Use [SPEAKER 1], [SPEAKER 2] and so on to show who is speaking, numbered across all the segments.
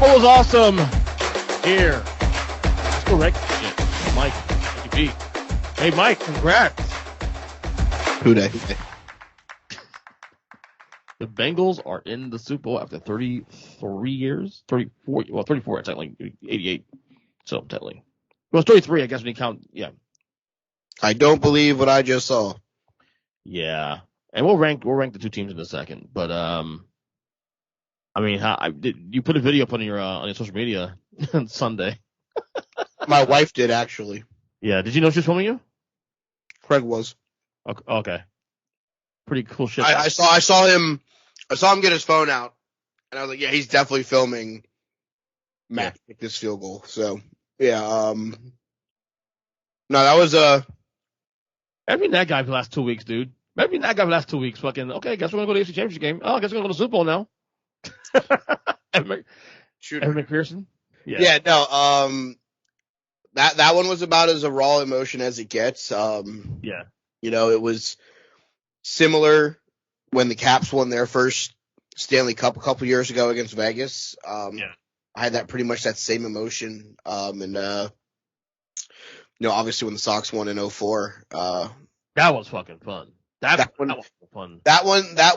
[SPEAKER 1] What was awesome here? Let's go right to Mikey B. Hey, Mike, congrats.
[SPEAKER 2] Who dey?
[SPEAKER 1] The Bengals are in the Super Bowl after 33 years. 34, well, 34, technically, 88. So, technically. Well, it's 33, I guess, when you count, yeah.
[SPEAKER 2] I don't believe what I just saw.
[SPEAKER 1] Yeah. And we'll rank the two teams in a second. But, I mean, you put a video up on your social media on Sunday.
[SPEAKER 2] My wife did, actually.
[SPEAKER 1] Yeah. Did you know she was filming you?
[SPEAKER 2] Craig was.
[SPEAKER 1] Okay. Pretty cool shit.
[SPEAKER 2] I saw him get his phone out, and I was like, yeah, he's definitely filming Matt kick this field goal. So, yeah. No, that was
[SPEAKER 1] I've been that guy for the last 2 weeks, dude. I've been that guy for the last 2 weeks. Fucking, okay, guess we're going to go to the AFC Championship game. Oh, I guess we're going to go to the Super Bowl now. Evan McPherson?
[SPEAKER 2] Yeah, no, that one was about as a raw emotion as it gets.
[SPEAKER 1] Yeah.
[SPEAKER 2] You know, it was similar when the Caps won their first Stanley Cup a couple years ago against Vegas. I had that pretty much that same emotion. You know, obviously when the Sox won in 2004,
[SPEAKER 1] that was fucking fun. That was fun.
[SPEAKER 2] That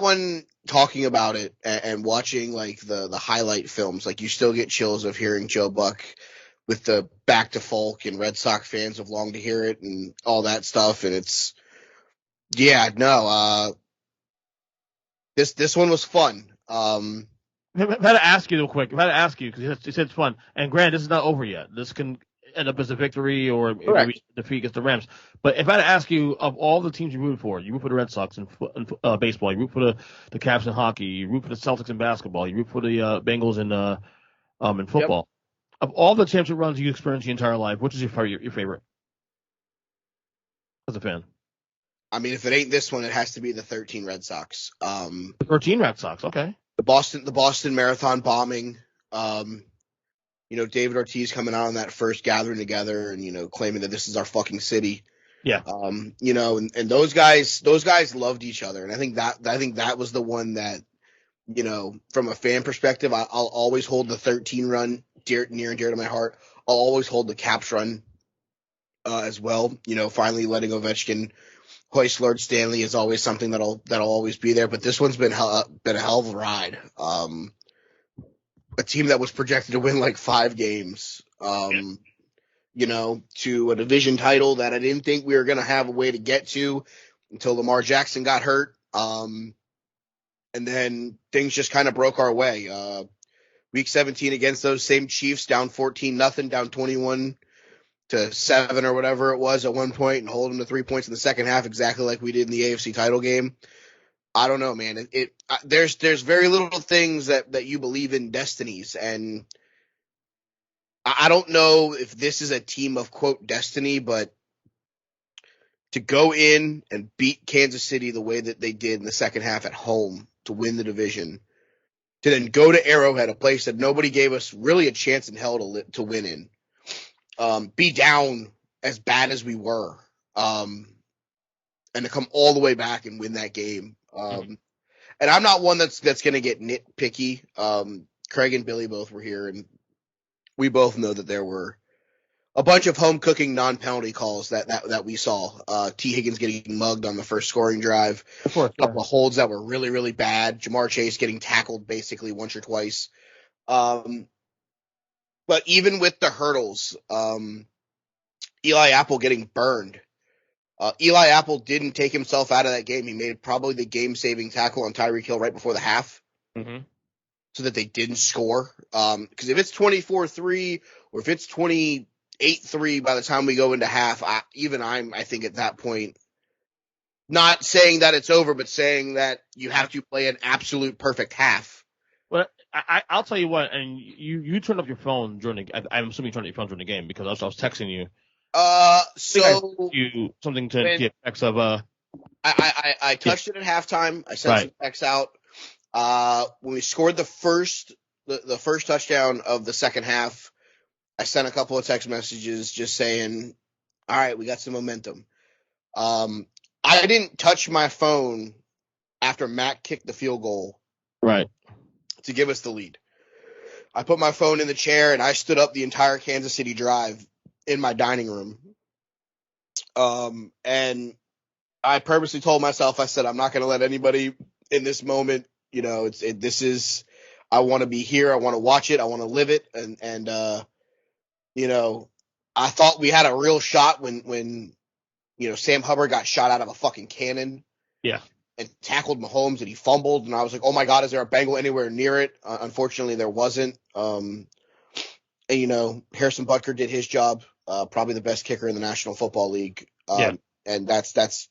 [SPEAKER 2] one, talking about it and watching like the highlight films, like you still get chills of hearing Joe Buck with the back to Falk, and Red Sox fans have longed to hear it and all that stuff. And it's, this one was fun.
[SPEAKER 1] I had to ask you real quick. I had to ask you because you said it's fun. And granted, this is not over yet. This can end up as a victory or maybe defeat against the Rams. But if I had to ask you, of all the teams you root for the Red Sox in baseball, you root for the Caps in hockey, you root for the Celtics in basketball, you root for the Bengals in football. Yep. Of all the championship runs you experienced your entire life, which is your favorite? As a fan.
[SPEAKER 2] I mean, if it ain't this one, it has to be the 13 Red Sox.
[SPEAKER 1] The 13 Red Sox, okay.
[SPEAKER 2] The Boston Marathon bombing. You know, David Ortiz coming out on that first gathering together and, you know, claiming that this is our fucking city.
[SPEAKER 1] Yeah.
[SPEAKER 2] You know, and those guys loved each other. And I think that was the one that, you know, from a fan perspective, I'll always hold the 13 run near and dear to my heart. I'll always hold the Caps run as well. You know, finally letting Ovechkin hoist Lord Stanley is always something that'll always be there. But this one's been a hell of a ride. A team that was projected to win like 5 games, you know, to a division title that I didn't think we were going to have a way to get to until Lamar Jackson got hurt. And then things just kind of broke our way. Week 17 against those same Chiefs, down 14-0, down 21-7 or whatever it was at one point, and hold them to 3 points in the second half, exactly like we did in the AFC title game. I don't know, man. There's very little things that you believe in destinies, and I don't know if this is a team of quote destiny, but to go in and beat Kansas City the way that they did in the second half at home to win the division, to then go to Arrowhead, a place that nobody gave us really a chance in hell to win in, be down as bad as we were, and to come all the way back and win that game. And I'm not one that's going to get nitpicky. Craig and Billy both were here, and we both know that there were a bunch of home cooking non-penalty calls that we saw. T. Higgins getting mugged on the first scoring drive.
[SPEAKER 1] Of course,
[SPEAKER 2] a couple of holds that were really, really bad. Jamar Chase getting tackled basically once or twice. But even with the hurdles, Eli Apple getting burned. Eli Apple didn't take himself out of that game. He made probably the game-saving tackle on Tyreek Hill right before the half, so that they didn't score. Because if it's 24-3 or if it's 28-3 by the time we go into half, I think at that point, not saying that it's over, but saying that you have to play an absolute perfect half.
[SPEAKER 1] Well, I'll tell you what, and you turned up your phone I'm assuming you turned up your phone during the game because I was texting you.
[SPEAKER 2] So
[SPEAKER 1] you something to the effects of
[SPEAKER 2] I touched it at halftime. I sent some texts out. When we scored the first touchdown of the second half, I sent a couple of text messages just saying, "All right, we got some momentum." I didn't touch my phone after Matt kicked the field goal,
[SPEAKER 1] right,
[SPEAKER 2] to give us the lead. I put my phone in the chair and I stood up the entire Kansas City drive in my dining room. And I purposely told myself, I said, I'm not going to let anybody in this moment, I want to be here. I want to watch it. I want to live it. And I thought we had a real shot when Sam Hubbard got shot out of a fucking cannon.
[SPEAKER 1] Yeah.
[SPEAKER 2] And tackled Mahomes and he fumbled. And I was like, oh my God, is there a Bengal anywhere near it? Unfortunately, there wasn't. And, Harrison Butker did his job. Probably the best kicker in the National Football League. And that's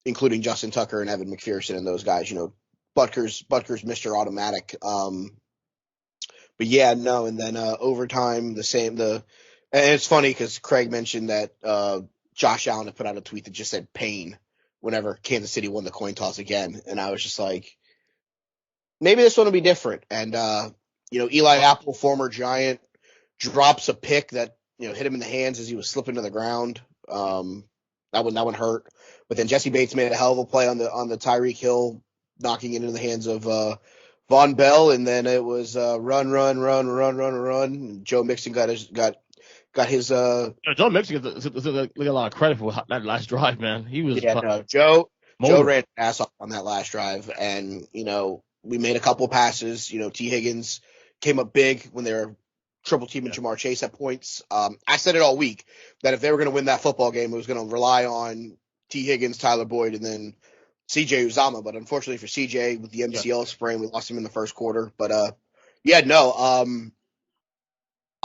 [SPEAKER 2] including Justin Tucker and Evan McPherson and those guys. Butker's Mr. Automatic. But yeah, no. And then overtime, and it's funny because Craig mentioned that Josh Allen had put out a tweet that just said pain whenever Kansas City won the coin toss again. And I was just like, maybe this one will be different. And, Eli Apple, former Giant, drops a pick that, hit him in the hands as he was slipping to the ground. That one hurt. But then Jesse Bates made a hell of a play on the Tyreek Hill, knocking it into the hands of Von Bell. And then it was run. And Joe Mixon got his
[SPEAKER 1] Joe Mixon gets a lot of credit for that last drive, man. He was
[SPEAKER 2] Joe ran his ass off on that last drive, and we made a couple of passes. T. Higgins came up big when they were triple teaming Jamar Chase at points. I said it all week that if they were going to win that football game, it was going to rely on T. Higgins, Tyler Boyd, and then C.J. Uzomah. But unfortunately for C.J. with the MCL sprain, we lost him in the first quarter. But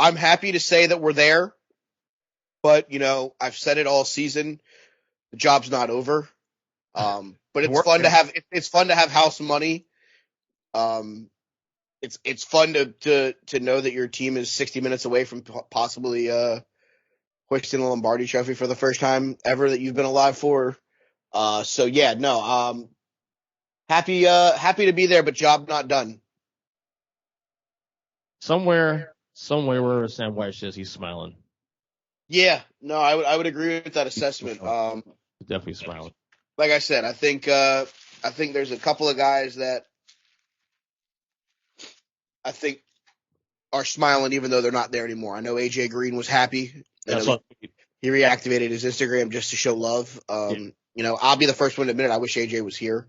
[SPEAKER 2] I'm happy to say that we're there, but I've said it all season. The job's not over. But it's fun to have house money. It's fun to know that your team is 60 minutes away from possibly hoisting the Lombardi Trophy for the first time ever that you've been alive for. Happy to be there, but job not done.
[SPEAKER 1] Somewhere where Sam White says he's smiling.
[SPEAKER 2] Yeah, no, I would agree with that assessment.
[SPEAKER 1] Definitely smiling.
[SPEAKER 2] Like I said, I think there's a couple of guys that I think are smiling even though they're not there anymore. I know AJ Green was happy. He reactivated his Instagram just to show love. I'll be the first one to admit it. I wish AJ was here.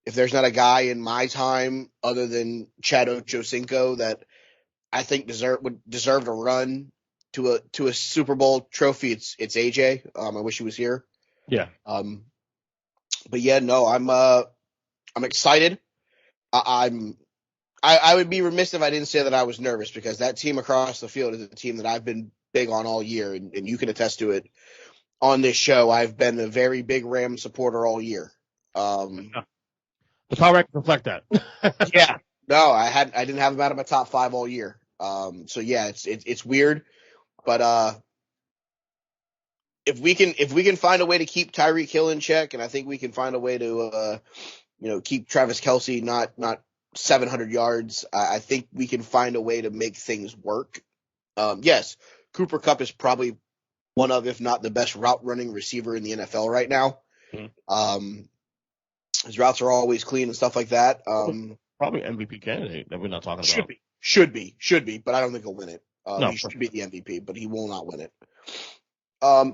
[SPEAKER 2] If there's not a guy in my time other than Chad Ochocinco that I think deserved a run to a Super Bowl trophy, it's AJ. I wish he was here.
[SPEAKER 1] Yeah.
[SPEAKER 2] But yeah, no, I'm excited. I would be remiss if I didn't say that I was nervous because that team across the field is a team that I've been big on all year, and you can attest to it on this show. I've been a very big Rams supporter all year.
[SPEAKER 1] The power records reflect that.
[SPEAKER 2] Yeah. No, I didn't have them out of my top 5 all year. So yeah, it's weird, but if we can find a way to keep Tyreek Hill in check, and I think we can find a way to keep Travis Kelce not 700 yards, I think we can find a way to make things work. Yes, Cooper Kupp is probably one of, if not the best route running receiver in the NFL right now. Mm-hmm. His routes are always clean and stuff like that.
[SPEAKER 1] Probably MVP candidate that we're not talking about.
[SPEAKER 2] Should be, but I don't think he'll win it. He should be the MVP, but he will not win it.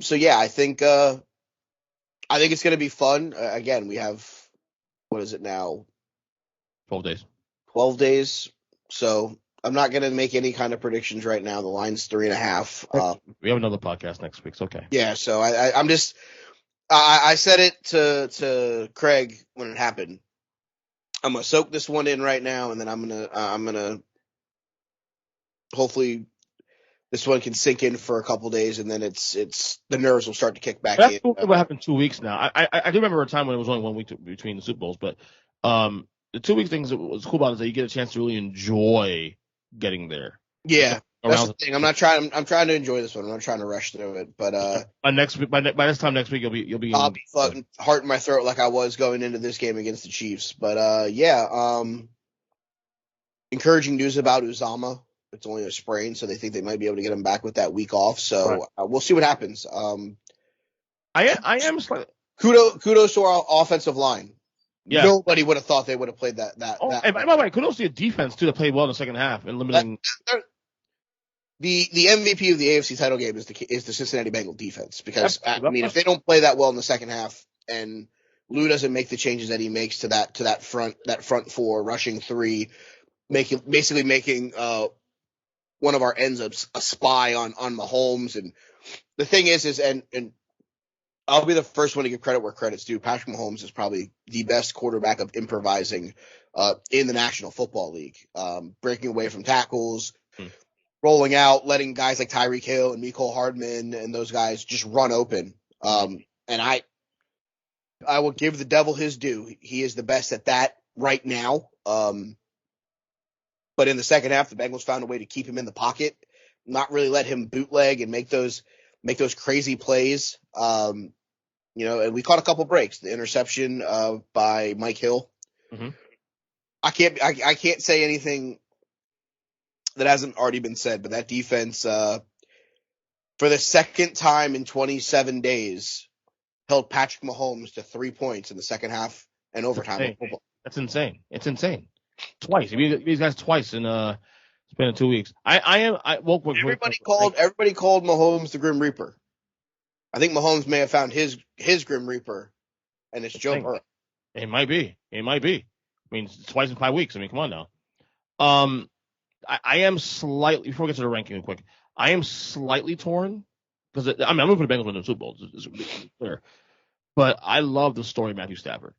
[SPEAKER 2] So yeah, I think it's going to be fun. Again, we have, what is it now?
[SPEAKER 1] 12 days.
[SPEAKER 2] So I'm not going to make any kind of predictions right now. The line's 3.5.
[SPEAKER 1] We have another podcast next week. It's okay.
[SPEAKER 2] Yeah. So I said it to Craig when it happened. I'm going to soak this one in right now. And then I'm going to hopefully this one can sink in for a couple days, and then it's the nerves will start to kick back in.
[SPEAKER 1] That's what happened 2 weeks now. I do remember a time when it was only 1 week between the Super Bowls, but the 2 week things that was cool about it is that you get a chance to really enjoy getting there.
[SPEAKER 2] Yeah, that's the thing. I'm trying to enjoy this one. I'm not trying to rush through it, but
[SPEAKER 1] by this time next week you'll be.
[SPEAKER 2] I'll be fucking heart in my throat like I was going into this game against the Chiefs. But encouraging news about Uzomah. It's only a sprain, so they think they might be able to get him back with that week off. So we'll see what happens.
[SPEAKER 1] I am slightly...
[SPEAKER 2] Kudos to our offensive line.
[SPEAKER 1] Yeah.
[SPEAKER 2] Nobody would have thought they would have played that.
[SPEAKER 1] And by the way, kudos to the defense too that played well in the second half and limiting.
[SPEAKER 2] The MVP of the AFC title game is the Cincinnati Bengals defense, because I mean, if they don't play that well in the second half and Lou doesn't make the changes that he makes to that front four, rushing three, basically making one of our ends a spy on Mahomes. And the thing is and I'll be the first one to give credit where credit's due. Patrick Mahomes is probably the best quarterback of improvising in the National Football League, breaking away from tackles, rolling out, letting guys like Tyreek Hill and Mecole Hardman and those guys just run open. And I will give the devil his due. He is the best at that right now. But in the second half, the Bengals found a way to keep him in the pocket, not really let him bootleg and make those crazy plays. And we caught a couple breaks. The interception by Mike Hill. Mm-hmm. I can't say anything that hasn't already been said, but that defense, for the second time in 27 days, held Patrick Mahomes to 3 points in the second half and overtime.
[SPEAKER 1] That's insane. It's insane. Twice. These guys twice in span of 2 weeks. Everybody
[SPEAKER 2] called Mahomes the Grim Reaper. I think Mahomes may have found his Grim Reaper, and it's Joe Burrow.
[SPEAKER 1] It might be. I mean, it's twice in 5 weeks. I mean, come on now. I am slightly, before we get to the ranking real quick, I am slightly torn because I'm going to put the Bengals win the Super Bowl. It's clear. But I love the story of Matthew Stafford.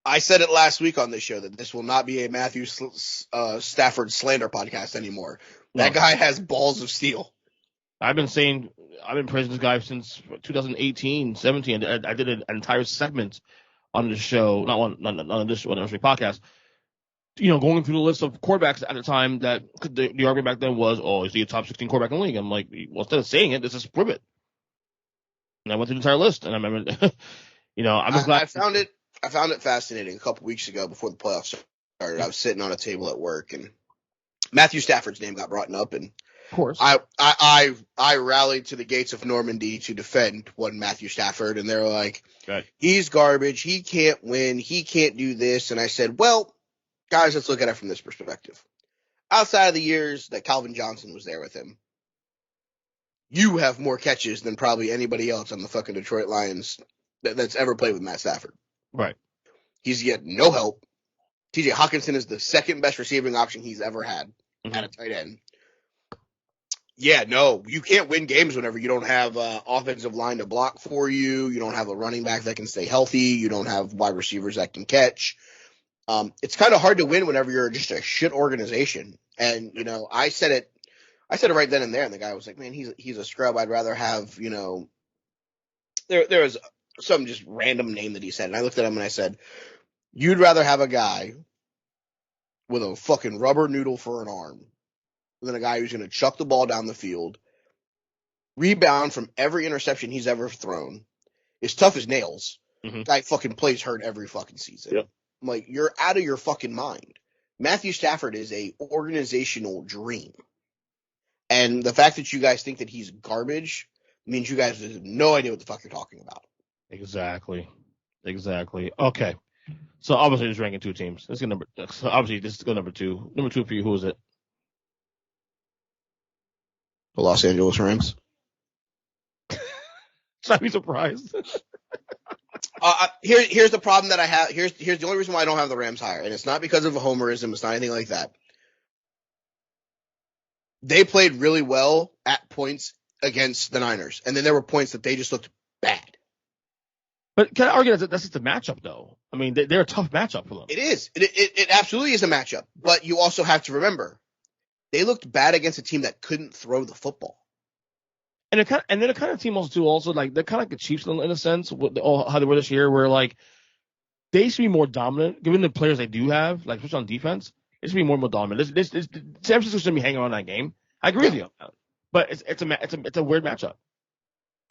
[SPEAKER 2] I said it last week on this show that this will not be a Matthew Stafford slander podcast anymore. That guy has balls of steel. I've been
[SPEAKER 1] praising this guy since 2018, 17. I did an entire segment on the show, not on this podcast. Going through the list of quarterbacks at the time that the argument back then was, is he a top 16 quarterback in the league? I'm like, well, instead of saying it, let's just prove it. And I went through the entire list, and I remember, I'm just glad.
[SPEAKER 2] I found it fascinating a couple weeks ago before the playoffs started. I was sitting on a table at work, and Matthew Stafford's name got brought up, and
[SPEAKER 1] of course,
[SPEAKER 2] I rallied to the gates of Normandy to defend one Matthew Stafford, and they're like, he's garbage, he can't win, he can't do this, and I said, well, guys, let's look at it from this perspective. Outside of the years that Calvin Johnson was there with him, you have more catches than probably anybody else on the fucking Detroit Lions that's ever played with Matt Stafford.
[SPEAKER 1] Right.
[SPEAKER 2] He's yet no help. TJ Hawkinson is the second best receiving option he's ever had at a tight end. Yeah, no, you can't win games whenever you don't have offensive line to block for you. You don't have a running back that can stay healthy. You don't have wide receivers that can catch. It's kind of hard to win whenever you're just a shit organization. And, I said it right then and there. And the guy was like, man, he's a scrub. I'd rather have, there was some just random name that he said. And I looked at him and I said, you'd rather have a guy with a fucking rubber noodle for an arm than a guy who's going to chuck the ball down the field, rebound from every interception he's ever thrown, is tough as nails. Mm-hmm. Guy fucking plays hurt every fucking season.
[SPEAKER 1] Yep.
[SPEAKER 2] I'm like, you're out of your fucking mind. Matthew Stafford is a organizational dream. And the fact that you guys think that he's garbage means you guys have no idea what the fuck you're talking about.
[SPEAKER 1] Exactly. Okay. So obviously just ranking two teams. Let's get obviously this is go number two. Number two for you, who is it?
[SPEAKER 2] The Los Angeles Rams.
[SPEAKER 1] Should I be surprised?
[SPEAKER 2] Here's the problem that I have. Here's the only reason why I don't have the Rams higher, and it's not because of homerism. It's not anything like that. They played really well at points against the Niners, and then there were points that they just looked bad.
[SPEAKER 1] But can I argue that that's just a matchup, though? I mean, they're a tough matchup for them.
[SPEAKER 2] It is. It absolutely is a matchup. But you also have to remember, they looked bad against a team that couldn't throw the football.
[SPEAKER 1] And they're the kind of team also like they're kind of like the Chiefs in a sense, how they were this year, where like they should be more dominant, given the players they do have, like especially on defense. They should be more dominant. San Francisco shouldn't be hanging on that game. I agree with you, but it's a weird matchup.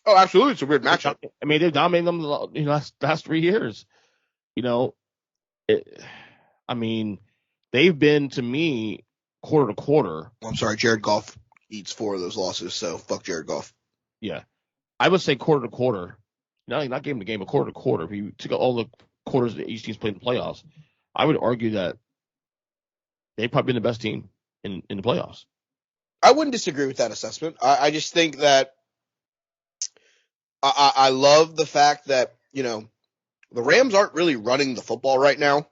[SPEAKER 2] Oh, absolutely, it's a weird matchup.
[SPEAKER 1] I mean, they've dominated them the last 3 years. I mean, they've been to me quarter to quarter.
[SPEAKER 2] I'm sorry, Jared Goff eats 4 of those losses, so fuck Jared Goff.
[SPEAKER 1] Yeah, I would say quarter to quarter. Not game to game, but quarter to quarter. If you took all the quarters that each team's played in the playoffs, I would argue that they've probably been the best team in the playoffs.
[SPEAKER 2] I wouldn't disagree with that assessment. I just think that I love the fact that, the Rams aren't really running the football right now.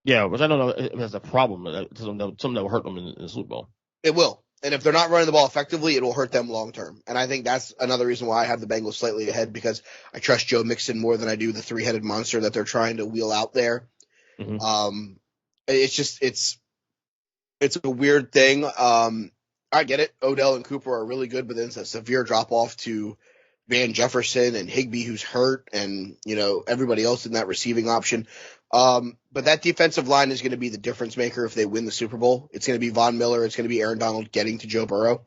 [SPEAKER 1] Yeah, which I don't know if that's a problem. It's something that will hurt them in the Super Bowl.
[SPEAKER 2] It will. And if they're not running the ball effectively, it will hurt them long term. And I think that's another reason why I have the Bengals slightly ahead, because I trust Joe Mixon more than I do the three-headed monster that they're trying to wheel out there. Mm-hmm. It's a weird thing. I get it. Odell and Cooper are really good, but then it's a severe drop off to Van Jefferson and Higbee, who's hurt, and everybody else in that receiving option. But that defensive line is going to be the difference maker if they win the Super Bowl. It's going to be Von Miller. It's going to be Aaron Donald getting to Joe Burrow.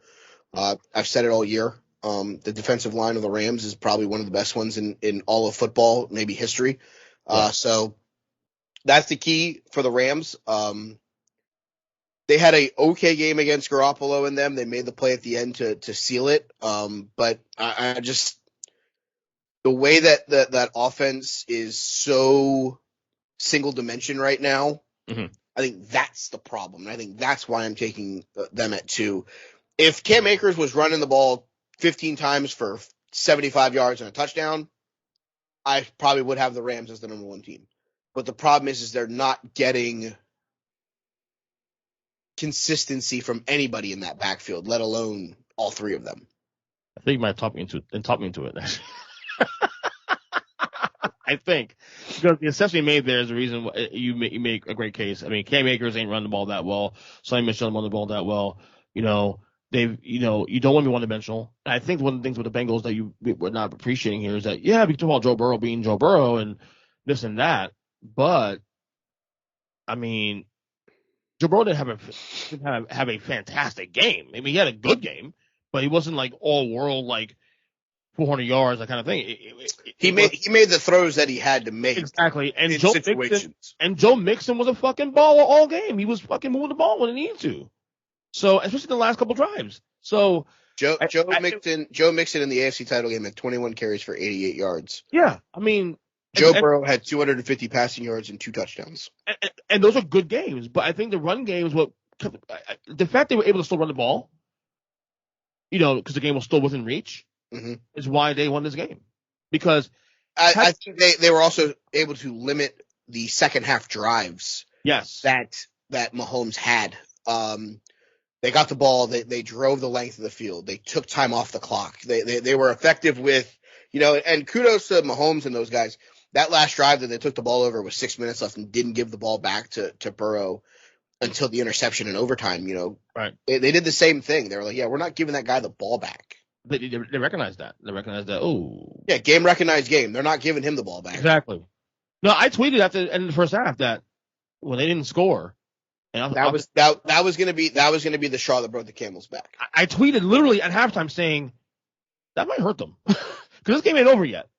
[SPEAKER 2] I've said it all year. The defensive line of the Rams is probably one of the best ones in all of football, maybe history. So that's the key for the Rams. They had a okay game against Garoppolo in them. They made the play at the end to seal it. But I just, the way that offense is so single dimension right now, I think that's the problem. And I think that's why I'm taking them at 2. If Cam Akers was running the ball 15 times for 75 yards and a touchdown, I probably would have the Rams as the number 1 team. But the problem is they're not getting consistency from anybody in that backfield, let alone all 3 of them.
[SPEAKER 1] I think you might talk me into it. I think because the assessment you made there is the reason why you make a great case. I mean, Cam Akers ain't running the ball that well. Sonny Michel run the ball that well. You don't want to be one-dimensional. And I think one of the things with the Bengals that we're not appreciating here is that, we can talk about Joe Burrow being Joe Burrow and this and that, but I mean, Joe Burrow didn't have a fantastic game. I mean, he had a good game, but he wasn't like all world, like 400 yards, that kind of thing.
[SPEAKER 2] He made the throws that he had to make.
[SPEAKER 1] Exactly. And Joe Mixon was a fucking baller all game. He was fucking moving the ball when he needed to. So, especially the last couple drives. So
[SPEAKER 2] Joe Mixon in the AFC title game had 21 carries for 88 yards.
[SPEAKER 1] Yeah. I mean,
[SPEAKER 2] Joe Burrow had 250 passing yards and 2 touchdowns.
[SPEAKER 1] And those are good games, but I think the run game is the fact they were able to still run the ball, because the game was still within reach, is why they won this game. Because
[SPEAKER 2] I think they were also able to limit the second half drives.
[SPEAKER 1] Yes.
[SPEAKER 2] That Mahomes had. They got the ball. They drove the length of the field. They took time off the clock. They were effective with, and kudos to Mahomes and those guys. That last drive that they took the ball over with 6 minutes left and didn't give the ball back to Burrow until the interception in overtime.
[SPEAKER 1] Right.
[SPEAKER 2] They did the same thing. They were like, we're not giving that guy the ball back.
[SPEAKER 1] They recognized that. They recognized that. Oh.
[SPEAKER 2] Yeah, game recognized game. They're not giving him the ball back.
[SPEAKER 1] Exactly. No, I tweeted after the end of the first half that when they didn't score,
[SPEAKER 2] that was going to be the straw that broke the camel's back.
[SPEAKER 1] I tweeted literally at halftime saying that might hurt them because this game ain't over yet.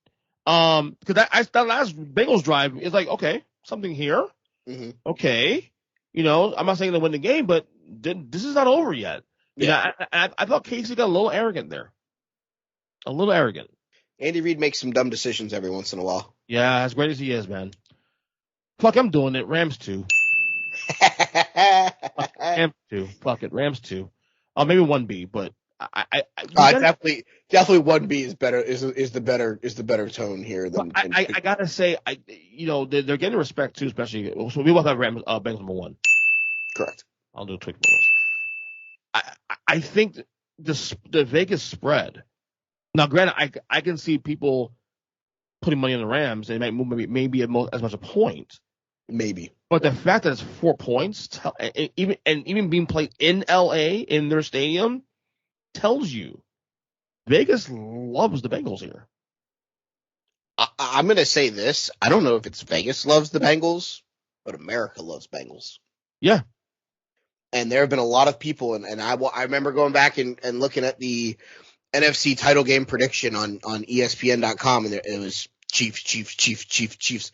[SPEAKER 1] Because that last Bengals drive is like, okay, something here. Mm-hmm. Okay. I'm not saying they win the game, but this is not over yet. Yeah. I thought Casey got a little arrogant there. A little arrogant.
[SPEAKER 2] Andy Reid makes some dumb decisions every once in a while.
[SPEAKER 1] Yeah, as great as he is, man. Fuck, I'm doing it. Rams 2. Rams 2. Fuck it. Rams 2. Maybe 1B, but
[SPEAKER 2] definitely 1B is better. Is the better tone here than.
[SPEAKER 1] I gotta say, they're getting respect too, especially. So we will have Rams Bengals number 1.
[SPEAKER 2] Correct.
[SPEAKER 1] I'll do a tweak bonus. I think the Vegas spread. Now, granted, I can see people putting money on the Rams. They might move maybe as much a point.
[SPEAKER 2] Maybe.
[SPEAKER 1] But the fact that it's 4 points, even being played in LA in their stadium, tells you Vegas loves the Bengals here.
[SPEAKER 2] I'm going to say this. I don't know if it's Vegas loves the Bengals, but America loves Bengals.
[SPEAKER 1] Yeah.
[SPEAKER 2] And there have been a lot of people, and I remember going back and looking at the NFC title game prediction on ESPN.com, and it was Chiefs.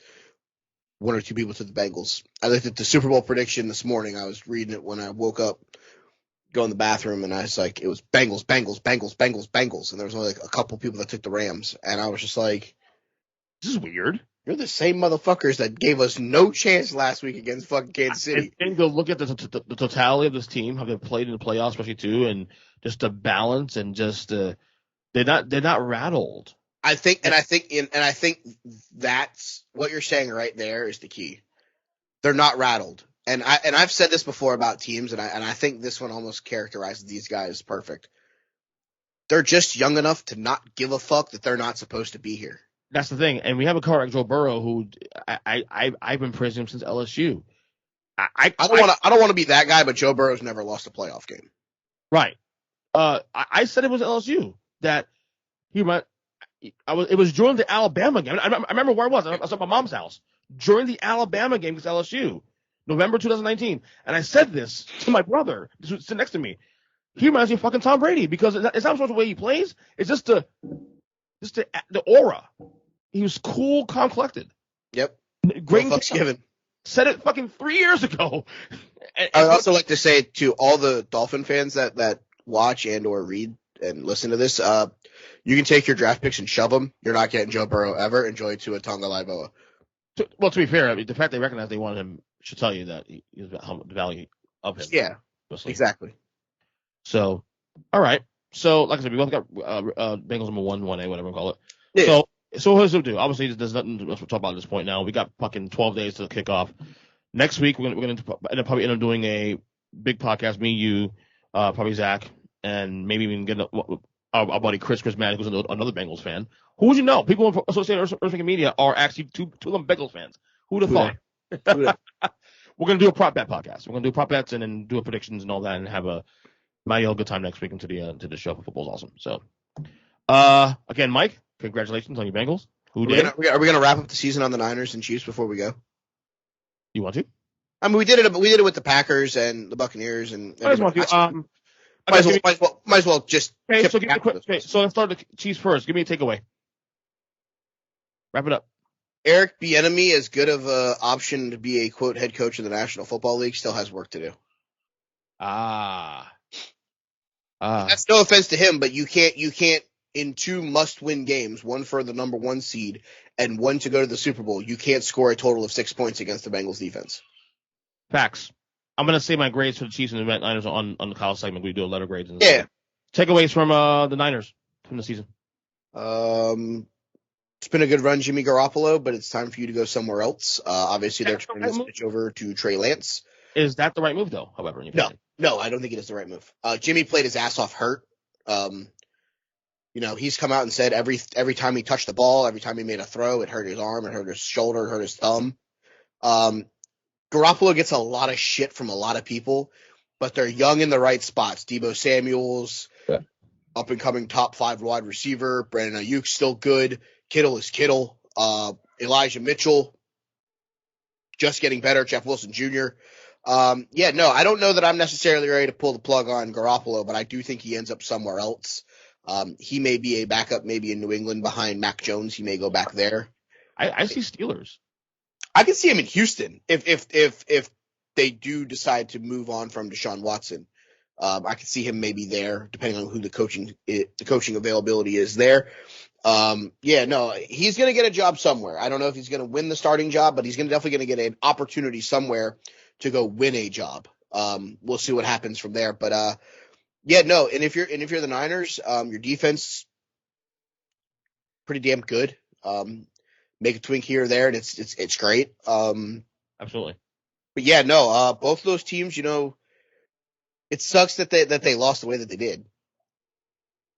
[SPEAKER 2] 1 or 2 people to the Bengals. I looked at the Super Bowl prediction this morning. I was reading it when I woke up, go in the bathroom, and I was like, it was Bengals. And there was only like a couple people that took the Rams. And I was just like,
[SPEAKER 1] this is weird.
[SPEAKER 2] You're the same motherfuckers that gave us no chance last week against fucking Kansas City.
[SPEAKER 1] And go look at the totality of this team, how they played in the playoffs, especially too, and just the balance and just they're not rattled.
[SPEAKER 2] I think that's what you're saying right there is the key. They're not rattled, and I've said this before about teams, and I think this one almost characterizes these guys perfect. They're just young enough to not give a fuck that they're not supposed to be here.
[SPEAKER 1] That's the thing, and we have a car like Joe Burrow, who I've been praising him since LSU. I
[SPEAKER 2] don't want to be that guy, but Joe Burrow's never lost a playoff game.
[SPEAKER 1] Right. I said it was LSU that he might. It was during the Alabama game. I remember where I was. I was at my mom's house during the Alabama game against LSU, November 2019, and I said this to my brother, sitting next to me. He reminds me of fucking Tom Brady because it's not so much the way he plays. It's just the aura. He was cool, calm, collected.
[SPEAKER 2] Yep.
[SPEAKER 1] Great.
[SPEAKER 2] No fucks given.
[SPEAKER 1] Said it fucking 3 years ago.
[SPEAKER 2] I'd also like to say to all the Dolphin fans that watch and or read and listen to this, you can take your draft picks and shove them. You're not getting Joe Burrow ever. Enjoy Tua Tagovailoa.
[SPEAKER 1] Well, to be fair, I mean, the fact they recognize they wanted him should tell you that the value of him.
[SPEAKER 2] Yeah,
[SPEAKER 1] mostly.
[SPEAKER 2] Exactly.
[SPEAKER 1] So, all right. So, like I said, we both got Bengals number 1A, whatever we call it.
[SPEAKER 2] Yeah.
[SPEAKER 1] So what does it do? Obviously, there's nothing to talk about at this point now. We got fucking 12 days to kick off. Next week, we're gonna probably end up doing a big podcast. Me, you, probably Zach, and maybe even get our buddy Chris Madden, who's another Bengals fan. Who would you know? People associated with Media are actually two of them Bengals fans. Who'd have thought? We're gonna do a prop bet podcast. We're gonna do prop bets and then do predictions and all that, and have a mighty good time next week into the show. Football's awesome. So, again, Mike, congratulations on your Bengals. Are
[SPEAKER 2] we gonna wrap up the season on the Niners and Chiefs before we go?
[SPEAKER 1] You want to?
[SPEAKER 2] I mean, we did it with the Packers and the Buccaneers and.
[SPEAKER 1] I just want to.
[SPEAKER 2] Might as well just.
[SPEAKER 1] Okay, so give me a quick. Okay, so let's start the Chiefs first. Give me a takeaway. Wrap it up.
[SPEAKER 2] Eric Bieniemy, as good of an option to be a quote head coach in the National Football League, still has work to do. That's no offense to him, but you can't in two must-win games, one for the number 1 seed and one to go to the Super Bowl, you can't score a total of 6 points against the Bengals defense.
[SPEAKER 1] Facts. I'm gonna say my grades for the Chiefs and the Niners on the college segment. We do a letter grades. And
[SPEAKER 2] yeah.
[SPEAKER 1] Takeaways from the Niners from the season.
[SPEAKER 2] It's been a good run, Jimmy Garoppolo, but it's time for you to go somewhere else. Obviously, they're turning this pitch over to Trey Lance.
[SPEAKER 1] Is that the right move, though? However, in your opinion?
[SPEAKER 2] No, I don't think it is the right move. Jimmy played his ass off hurt. He's come out and said every time he touched the ball, every time he made a throw, it hurt his arm, it hurt his shoulder, it hurt his thumb. Garoppolo gets a lot of shit from a lot of people, but they're young in the right spots. Deebo Samuel's up and coming top 5 wide receiver. Brandon Ayuk's still good. Kittle is Kittle. Elijah Mitchell just getting better. Jeff Wilson Jr. I don't know that I'm necessarily ready to pull the plug on Garoppolo, but I do think he ends up somewhere else. He may be a backup, maybe in New England behind Mac Jones. He may go back there.
[SPEAKER 1] I see Steelers.
[SPEAKER 2] I can see him in Houston if they do decide to move on from Deshaun Watson. I could see him maybe there, depending on who the coaching availability is there. He's going to get a job somewhere. I don't know if he's going to win the starting job, but he's definitely going to get an opportunity somewhere to go win a job. We'll see what happens from there. But and if you're the Niners, your defense pretty damn good. Make a twink here or there, and it's great.
[SPEAKER 1] Absolutely.
[SPEAKER 2] But both of those teams, it sucks that they lost the way that they did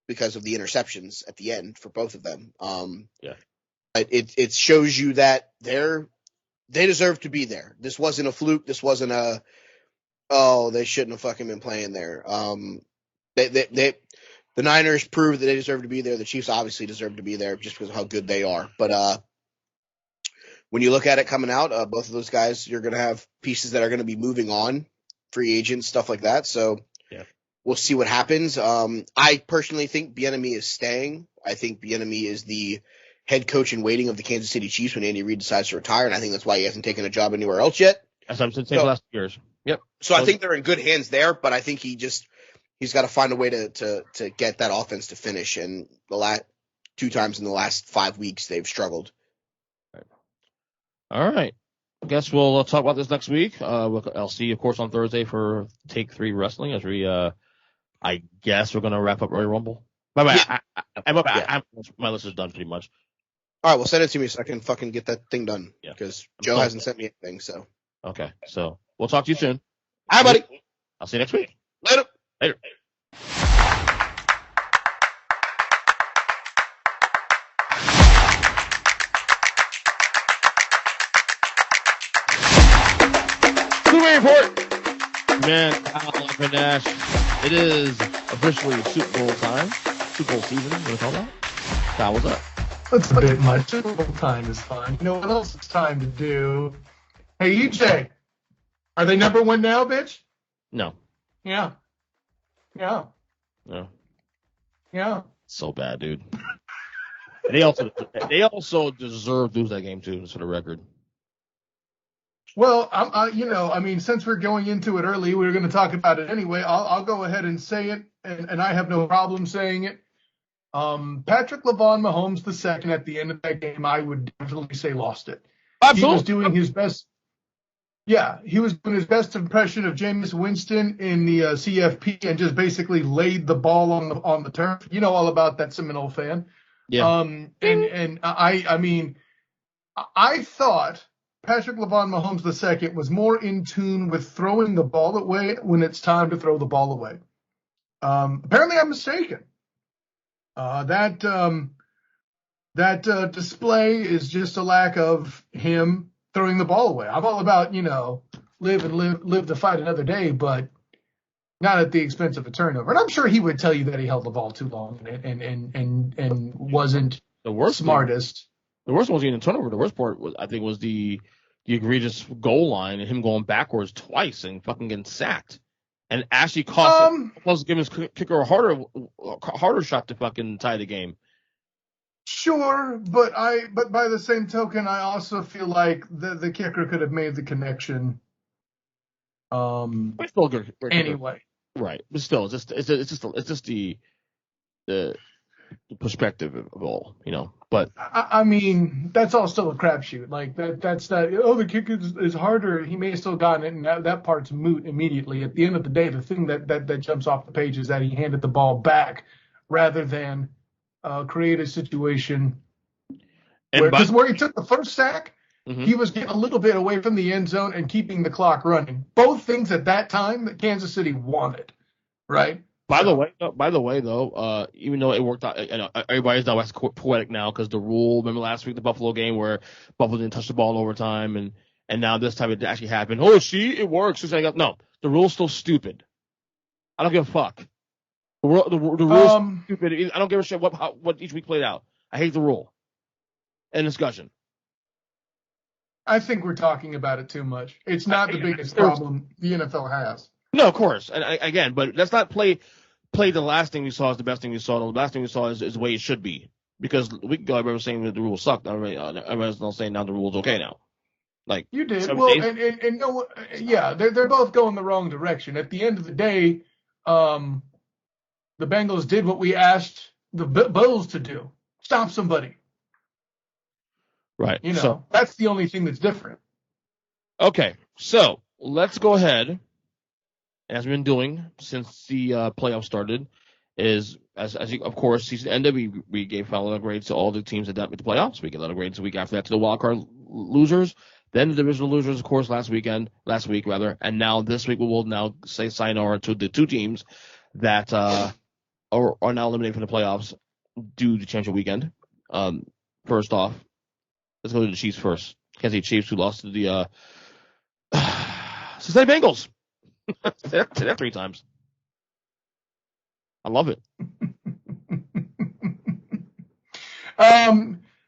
[SPEAKER 2] because of the interceptions at the end for both of them. It shows you that they deserve to be there. This wasn't a fluke. This wasn't they shouldn't have fucking been playing there. The Niners proved that they deserve to be there. The Chiefs obviously deserve to be there just because of how good they are. But when you look at it coming out, both of those guys, you're going to have pieces that are going to be moving on, free agents, stuff like that. So we'll see what happens. I personally think Bieniemy is staying. I think Bieniemy is the head coach in waiting of the Kansas City Chiefs when Andy Reid decides to retire, and I think that's why he hasn't taken a job anywhere else yet.
[SPEAKER 1] As I've said the last years. Yep.
[SPEAKER 2] So I think they're in good hands there, but I think he's got to find a way to get that offense to finish. And the last 2 times in the last 5 weeks they've struggled.
[SPEAKER 1] Right. All right. I guess we'll talk about this next week. I'll see you, of course, on Thursday for Take 3 Wrestling as we, I guess we're going to wrap up Royal Rumble. By the way, my list is done pretty much.
[SPEAKER 2] All right, well, send it to me so I can fucking get that thing done.
[SPEAKER 1] Yeah.
[SPEAKER 2] Because Joe hasn't sent me anything, so.
[SPEAKER 1] Okay, so we'll talk to you soon.
[SPEAKER 2] All right, buddy.
[SPEAKER 1] I'll see you next week.
[SPEAKER 2] Later.
[SPEAKER 1] Report. Man, Kyle Nash. It is officially Super Bowl time. Super Bowl season. You want to call that? Kyle, what's up?
[SPEAKER 3] That's a bit much. Super Bowl time is fine. You know what else it's time to do? Hey, EJ, are they number one now, bitch?
[SPEAKER 1] No.
[SPEAKER 3] Yeah.
[SPEAKER 1] No.
[SPEAKER 3] Yeah.
[SPEAKER 1] So bad, dude. They also deserve to lose that game too, just for the record.
[SPEAKER 3] Well, since we're going into it early, we're going to talk about it anyway. I'll go ahead and say it, and I have no problem saying it. Patrick LaVon Mahomes II at the end of that game, I would definitely say lost it.
[SPEAKER 1] Absolutely.
[SPEAKER 3] He was doing his best. Yeah, he was doing his best impression of Jameis Winston in the CFP and just basically laid the ball on the turf. You know all about that Seminole fan.
[SPEAKER 1] Yeah.
[SPEAKER 3] I thought Patrick LaVon Mahomes II was more in tune with throwing the ball away when it's time to throw the ball away. Apparently, I'm mistaken. That display is just a lack of him throwing the ball away. I'm all about, live to fight another day, but not at the expense of a turnover. And I'm sure he would tell you that he held the ball too long and wasn't the smartest.
[SPEAKER 1] The worst one was getting a turnover. The worst part was the egregious goal line and him going backwards twice and fucking getting sacked. And actually cost giving his kicker a harder shot to fucking tie the game.
[SPEAKER 3] Sure, but by the same token, I also feel like the kicker could have made the connection.
[SPEAKER 1] Still good.
[SPEAKER 3] Anyway,
[SPEAKER 1] right, but still, it's just the perspective of all, But
[SPEAKER 3] I mean, that's all still a crapshoot. Like that's not. Oh, the kick is harder. He may have still gotten it, and that part's moot immediately. At the end of the day, the thing that jumps off the page is that he handed the ball back rather than create a situation where he took the first sack. Mm-hmm. He was getting a little bit away from the end zone and keeping the clock running. Both things at that time that Kansas City wanted, right?
[SPEAKER 1] By the way, though, even though it worked out, everybody's now poetic now because the rule. Remember last week the Buffalo game where Buffalo didn't touch the ball in overtime, and now this time it actually happened. Oh, see, it works. No, the rule's still stupid. I don't give a fuck. The rule's stupid. I don't give a shit what each week played out. I hate the rule. End discussion.
[SPEAKER 3] I think we're talking about it too much. It's not the biggest problem the NFL has.
[SPEAKER 1] No, of course. And but let's not play the last thing we saw as the best thing we saw. The last thing we saw is the way it should be. Because a week ago, everybody was saying that the rules sucked. Everybody's not saying now the rules okay now. Like
[SPEAKER 3] you did. Well, they're both going the wrong direction. At the end of the day, the Bengals did what we asked the Bills to do: stop somebody.
[SPEAKER 1] Right.
[SPEAKER 3] That's the only thing that's different.
[SPEAKER 1] Okay, so let's go ahead. As we've been doing since the playoffs started, is as you, of course, season ended, we gave final grades to all the teams that made the playoffs. We gave a lot of grades the week after that to the wild card losers, then the divisional losers, of course, last week, and now this week we will now say sayonara to the two teams that are now eliminated from the playoffs due to championship weekend. First off, let's go to the Chiefs first. Kansas City Chiefs, who lost to the Cincinnati Bengals. Say that 3 times. I love it.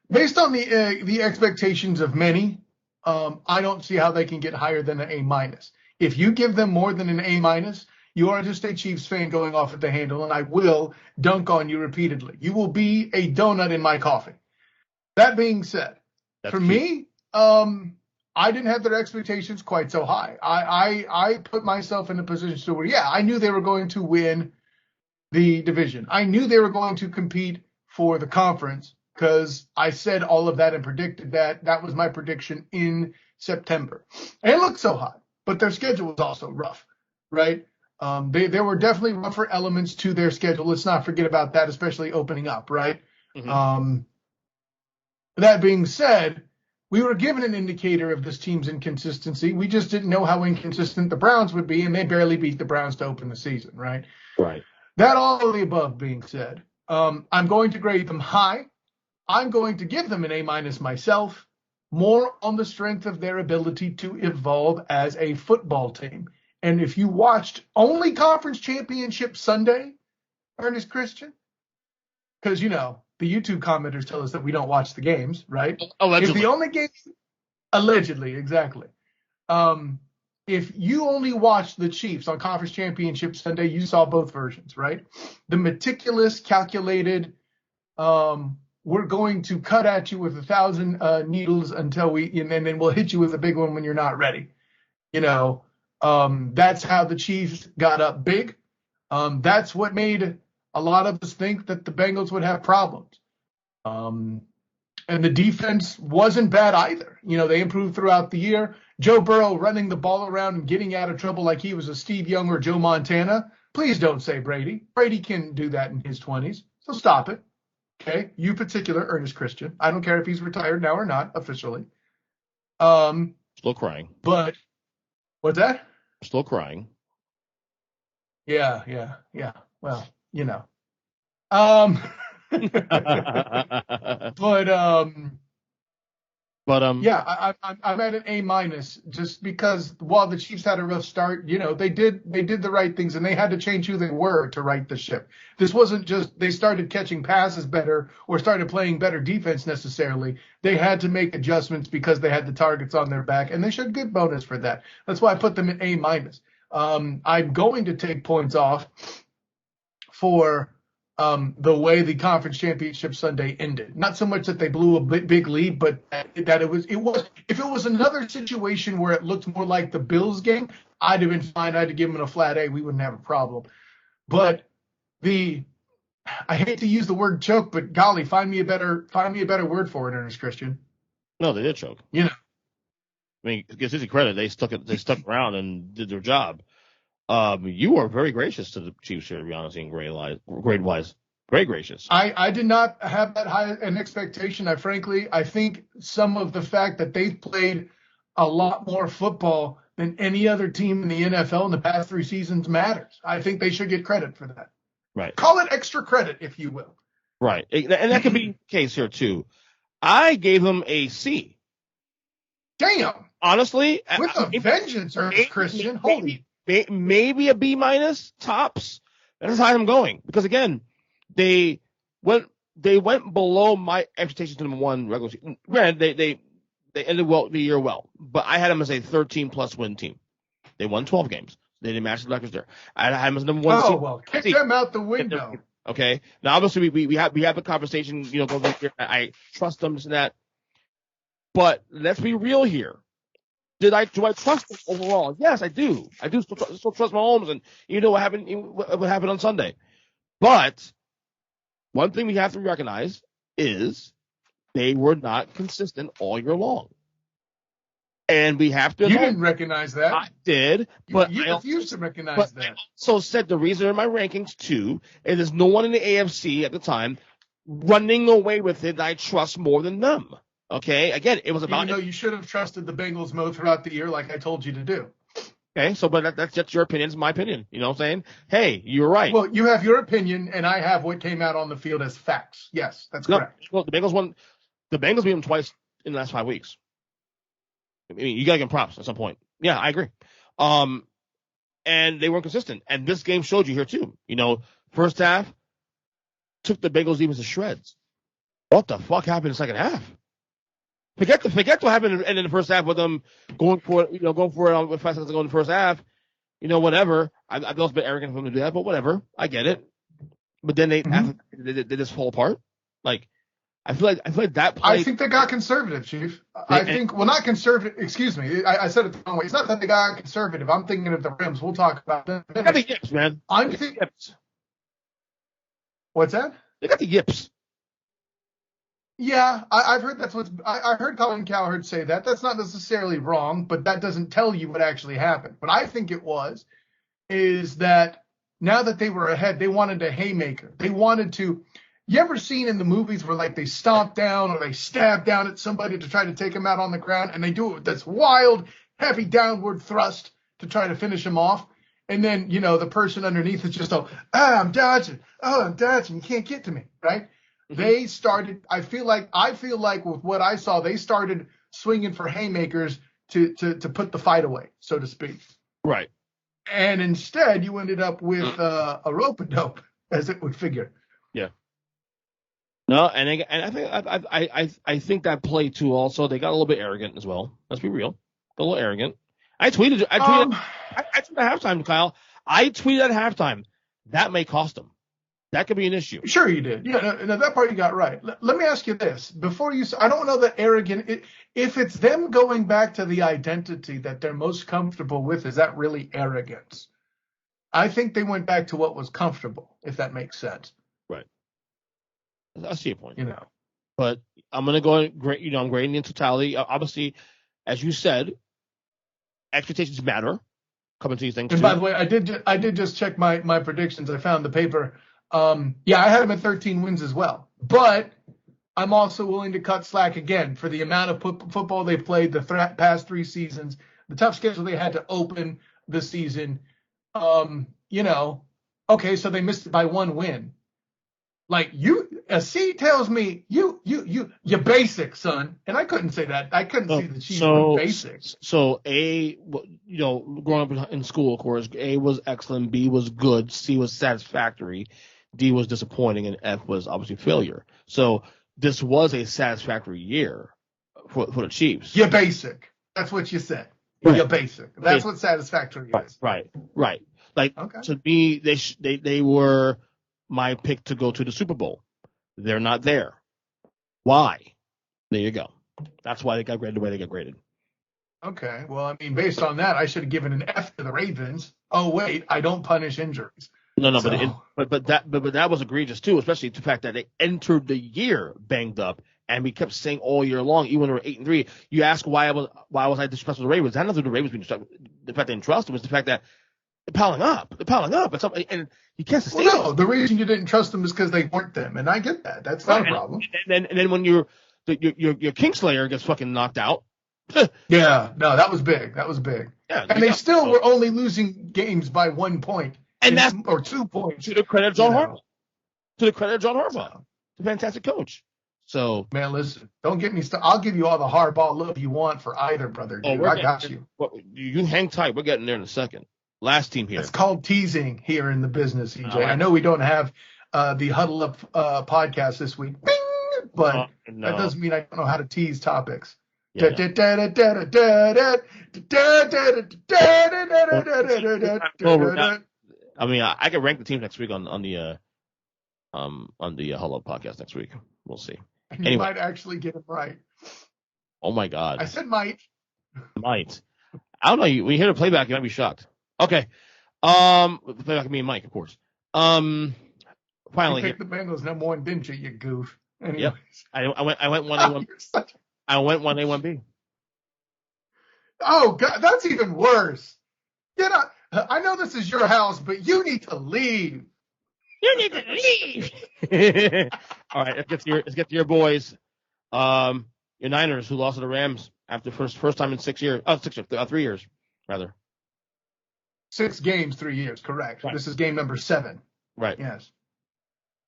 [SPEAKER 3] Based on the expectations of many, I don't see how they can get higher than an A-. If you give them more than an A-, you are just a Chiefs fan going off at the handle, and I will dunk on you repeatedly. You will be a donut in my coffee. That being said, for me, I didn't have their expectations quite so high. I put myself in a position where, I knew they were going to win the division. I knew they were going to compete for the conference. because I said all of that and predicted that. That was my prediction in September. And it looked so hot, but their schedule was also rough, right? There were definitely rougher elements to their schedule. Let's not forget about that, especially opening up, right? Mm-hmm. That being said, we were given an indicator of this team's inconsistency. We just didn't know how inconsistent the Browns would be, and they barely beat the Browns to open the season, right?
[SPEAKER 1] Right.
[SPEAKER 3] That all of the above being said, I'm going to grade them high. I'm going to give them an A- myself, more on the strength of their ability to evolve as a football team. And if you watched only Conference Championship Sunday, Ernest Christian, because, you know, the YouTube commenters tell us that we don't watch the games, right?
[SPEAKER 1] Allegedly.
[SPEAKER 3] If the only game, allegedly, exactly. If you only watched the Chiefs on Conference Championship Sunday, you saw both versions, right? The meticulous, calculated, we're going to cut at you with 1,000 needles until and then we'll hit you with a big one when you're not ready. You know, that's how the Chiefs got up big. That's what made a lot of us think that the Bengals would have problems. And the defense wasn't bad either. You know, they improved throughout the year. Joe Burrow running the ball around and getting out of trouble like he was a Steve Young or Joe Montana. Please don't say Brady. Brady can do that in his 20s. So stop it. Okay? You particular, Ernest Christian. I don't care if he's retired now or not officially.
[SPEAKER 1] Still crying.
[SPEAKER 3] But what's that?
[SPEAKER 1] Still crying.
[SPEAKER 3] Yeah. Well, you know. Yeah, I'm at an A- just because while the Chiefs had a rough start, you know, they did the right things and they had to change who they were to right the ship. This wasn't just they started catching passes better or started playing better defense necessarily. They had to make adjustments because they had the targets on their back, and they should get bonus for that. That's why I put them at A-. I'm going to take points off for the way the Conference Championship Sunday ended. Not so much that they blew a big lead, but that it was if it was another situation where it looked more like the Bills game, I'd have been fine. I'd have given them a flat A. We wouldn't have a problem. But I hate to use the word choke, but golly, find me a better word for it, Ernest Christian.
[SPEAKER 1] No, they did choke.
[SPEAKER 3] You know.
[SPEAKER 1] I mean, give City credit. They stuck around and did their job. You are very gracious to the Chiefs here, to be honest, in grade-wise. Very gracious.
[SPEAKER 3] I did not have that high an expectation. I think some of the fact that they've played a lot more football than any other team in the NFL in the past 3 seasons matters. I think they should get credit for that.
[SPEAKER 1] Right.
[SPEAKER 3] Call it extra credit, if you will.
[SPEAKER 1] Right. And that could be the case here, too. I gave them a C.
[SPEAKER 3] Damn.
[SPEAKER 1] Honestly.
[SPEAKER 3] With a vengeance, Ernest Christian. Holy.
[SPEAKER 1] Maybe a B- tops. That's how I'm going. Because, again, they went below my expectations in the one regular season. Granted, they ended the year well. But I had them as a 13-plus win team. They won 12 games. They didn't match the records there. I had them as number 1 seed.
[SPEAKER 3] Oh, well, kick them out the window.
[SPEAKER 1] Okay. Now, obviously, we have a conversation, you know, going through here. I trust them, this and that. But let's be real here. Do I trust them overall? Yes, I do. I do still trust Mahomes, and you know what happened on Sunday. But one thing we have to recognize is they were not consistent all year long. And we have to.
[SPEAKER 3] You didn't recognize that.
[SPEAKER 1] I did, but
[SPEAKER 3] you refused to recognize that.
[SPEAKER 1] I also said the reason in my rankings too is there's no one in the AFC at the time running away with it that I trust more than them. Okay, again, it was about.
[SPEAKER 3] Even though you should have trusted the Bengals more throughout the year, like I told you to do.
[SPEAKER 1] Okay, so but that's just your opinion. It's my opinion. You know what I'm saying? Hey, you were right.
[SPEAKER 3] Well, you have your opinion, and I have what came out on the field as facts. Yes, that's correct.
[SPEAKER 1] Well, the Bengals won. The Bengals beat them twice in the last 5 weeks. I mean, you gotta give them props at some point. Yeah, I agree. And they weren't consistent. And this game showed you here too. You know, first half took the Bengals even to shreds. What the fuck happened in the second half? Forget what happened in the first half with them going for it with 5 seconds to go in the first half. You know, whatever. I feel it's a bit arrogant for them to do that, but whatever. I get it. But then they just fall apart. Like, I feel like that play.
[SPEAKER 3] I think they got conservative, Chief. Not conservative. Excuse me. I said it the wrong way. It's not that they got conservative. I'm thinking of the Rams. We'll talk about them.
[SPEAKER 1] They got the yips, man.
[SPEAKER 3] I'm thinking. What's that?
[SPEAKER 1] They got the yips.
[SPEAKER 3] Yeah, I've heard I heard Colin Cowherd say that. That's not necessarily wrong, but that doesn't tell you what actually happened. What I think it was is that now that they were ahead, they wanted a haymaker. They wanted to. You ever seen in the movies where like they stomp down or they stab down at somebody to try to take them out on the ground, and they do it with this wild, heavy downward thrust to try to finish them off, and then the person underneath is just I'm dodging, you can't get to me, right? Mm-hmm. They started. I feel like with what I saw, they started swinging for haymakers to put the fight away, so to speak.
[SPEAKER 1] Right.
[SPEAKER 3] And instead, you ended up with a rope-a-dope, as it would figure.
[SPEAKER 1] Yeah. No, and I think that play too. Also, they got a little bit arrogant as well. Let's be real, a little arrogant. I tweeted at halftime, Kyle. I tweeted at halftime. That may cost them. That could be an issue.
[SPEAKER 3] Sure, you did. Yeah, no, that part you got right. Let me ask you this before you. I don't know that arrogant. If it's them going back to the identity that they're most comfortable with, is that really arrogance? I think they went back to what was comfortable, if that makes sense.
[SPEAKER 1] Right. I see your point.
[SPEAKER 3] But
[SPEAKER 1] I'm going to go and I'm grading in totality. Obviously, as you said, expectations matter. Coming to these things.
[SPEAKER 3] And by the way, I did just check my predictions. I found the paper. I had them at 13 wins as well. But I'm also willing to cut slack again for the amount of football they've played the past 3 seasons, the tough schedule they had to open the season. Okay, so they missed it by 1 win. Like a C tells me you're basic, son, and I couldn't say that. I couldn't see the Chiefs were basic.
[SPEAKER 1] So A, growing up in school, of course, A was excellent, B was good, C was satisfactory, D was disappointing, and F was obviously failure. So this was a satisfactory year for the Chiefs.
[SPEAKER 3] You're basic. That's what you said. Right. You're basic. That's what satisfactory is.
[SPEAKER 1] Right. Like to me, they were my pick to go to the Super Bowl. They're not there. Why? There you go. That's why they got graded the way they got graded.
[SPEAKER 3] Okay. Well, I mean, based on that, I should have given an F to the Ravens. Oh wait, I don't punish injuries.
[SPEAKER 1] No, so. but that was egregious too, especially the fact that they entered the year banged up, and we kept saying all year long, even when they were 8-3. You ask why was I disrespectful to the Ravens? That had nothing to do with the Ravens being disrespectful. The fact they didn't trust them was the fact that they're piling up. And you can't sustain it.
[SPEAKER 3] No, the reason you didn't trust them is because they weren't them, and I get that. That's not a problem.
[SPEAKER 1] And then when your Kingslayer gets fucking knocked out.
[SPEAKER 3] Yeah, no, that was big. Yeah, and they still were only losing games by 1 point. Or 2 points.
[SPEAKER 1] To the credit of John Harbaugh. The fantastic coach. So,
[SPEAKER 3] man, listen, don't get me started. I'll give you all the Harbaugh love you want for either, brother. Dude. I got you.
[SPEAKER 1] You hang tight. We're getting there in a second. Last team here.
[SPEAKER 3] It's called teasing here in the business, EJ. Right. I know we don't have the Huddle Up podcast this week, but that doesn't mean I don't know how to tease topics. Yeah,
[SPEAKER 1] I mean, I can rank the teams next week on the Huddle Up podcast next week. We'll see.
[SPEAKER 3] You might actually get it right.
[SPEAKER 1] Oh my God!
[SPEAKER 3] I said might.
[SPEAKER 1] Might. I don't know. When you hear the playback, you might be shocked. Okay. Playback of me and Mike, of course. Finally,
[SPEAKER 3] you picked the Bengals number 1, didn't you? You goof. Anyways.
[SPEAKER 1] Yep. I went 1A, 1. I went 1A, 1B.
[SPEAKER 3] Oh God, that's even worse. Get up. I know this is your house, but you need to leave.
[SPEAKER 1] You need to leave. All right, let's get to your boys. Your Niners, who lost to the Rams after first time in 6 years. 3 years, rather.
[SPEAKER 3] 6 games, 3 years, correct. Right. This is game number 7.
[SPEAKER 1] Right.
[SPEAKER 3] Yes.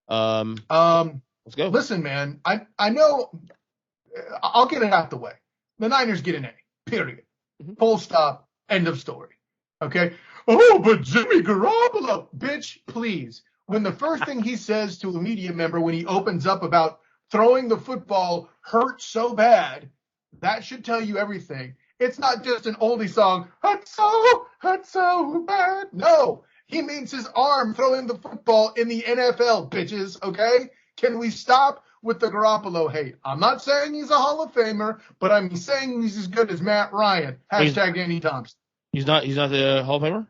[SPEAKER 1] Let's go.
[SPEAKER 3] Listen, man, I know. I'll get it out the way. The Niners get an A. Period. Mm-hmm. Full stop. End of story. Okay. Oh, but Jimmy Garoppolo, bitch, please. When the first thing he says to a media member when he opens up about throwing the football hurt so bad, that should tell you everything. It's not just an oldie song, hurt so bad. No, he means his arm throwing the football in the NFL, bitches, okay? Can we stop with the Garoppolo hate? I'm not saying he's a Hall of Famer, but I'm saying he's as good as Matt Ryan. Hashtag Andy Thompson.
[SPEAKER 1] He's not the Hall of Famer?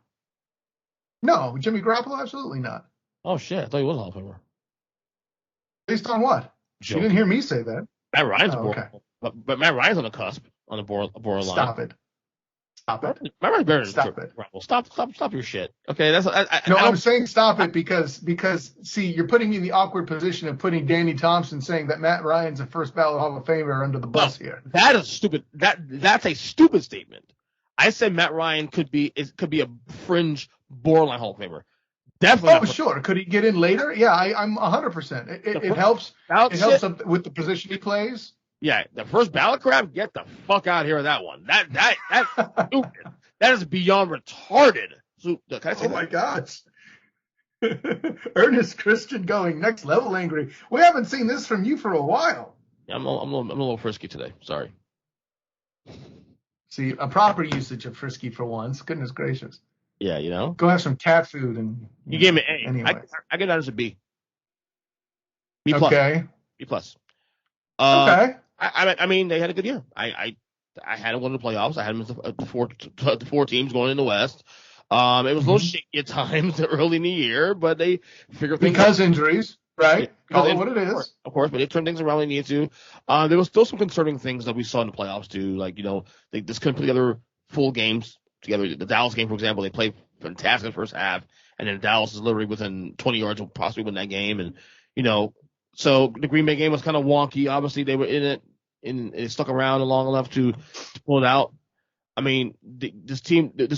[SPEAKER 3] No, Jimmy Garoppolo, absolutely not.
[SPEAKER 1] Oh, shit. I thought he was a Hall of Famer.
[SPEAKER 3] Based on what? You didn't hear me say that.
[SPEAKER 1] Matt Ryan's but Matt Ryan's on the cusp, on the borderline.
[SPEAKER 3] Stop it.
[SPEAKER 1] Matt Ryan's better than
[SPEAKER 3] Stop it.
[SPEAKER 1] Stop your shit. Okay, that's
[SPEAKER 3] I'm saying stop it because see, you're putting me in the awkward position of putting Danny Thompson saying that Matt Ryan's a first ballot Hall of Famer under the bus here.
[SPEAKER 1] That is stupid. That's a stupid statement. I said Matt Ryan could be a fringe borderline Hall of Famer. Definitely.
[SPEAKER 3] Oh, sure. Could he get in later? Yeah, I'm 100%. It helps. It helps with the position he plays.
[SPEAKER 1] Yeah, the first ballot crap, get the fuck out of here with that one. That's stupid. That is beyond retarded. So, can I say
[SPEAKER 3] my gosh. Ernest Christian going next level angry. We haven't seen this from you for a while.
[SPEAKER 1] Yeah, I'm a little frisky today. Sorry.
[SPEAKER 3] See, a proper usage of frisky for once. Goodness gracious.
[SPEAKER 1] Yeah, you know.
[SPEAKER 3] Go have some cat food and.
[SPEAKER 1] You gave me A.
[SPEAKER 3] Anyway.
[SPEAKER 1] I get that as a B. B plus.
[SPEAKER 3] Okay.
[SPEAKER 1] B plus.
[SPEAKER 3] Okay.
[SPEAKER 1] I mean, they had a good year. I had them going to the playoffs. I had them as the four teams going in the West. It was a little shaky at times early in the year, but they figured things
[SPEAKER 3] because injuries, right? Call it what it is.
[SPEAKER 1] Of course, but they turned things around when they needed to. There was still some concerning things that we saw in the playoffs too. Like, you know, they just couldn't put together full games together. The Dallas game, for example, they played fantastic in the first half, and then Dallas is literally within 20 yards of possibly win that game. And, you know, so the Green Bay game was kind of wonky. Obviously, they were in it. And it stuck around long enough to pull it out. I mean, this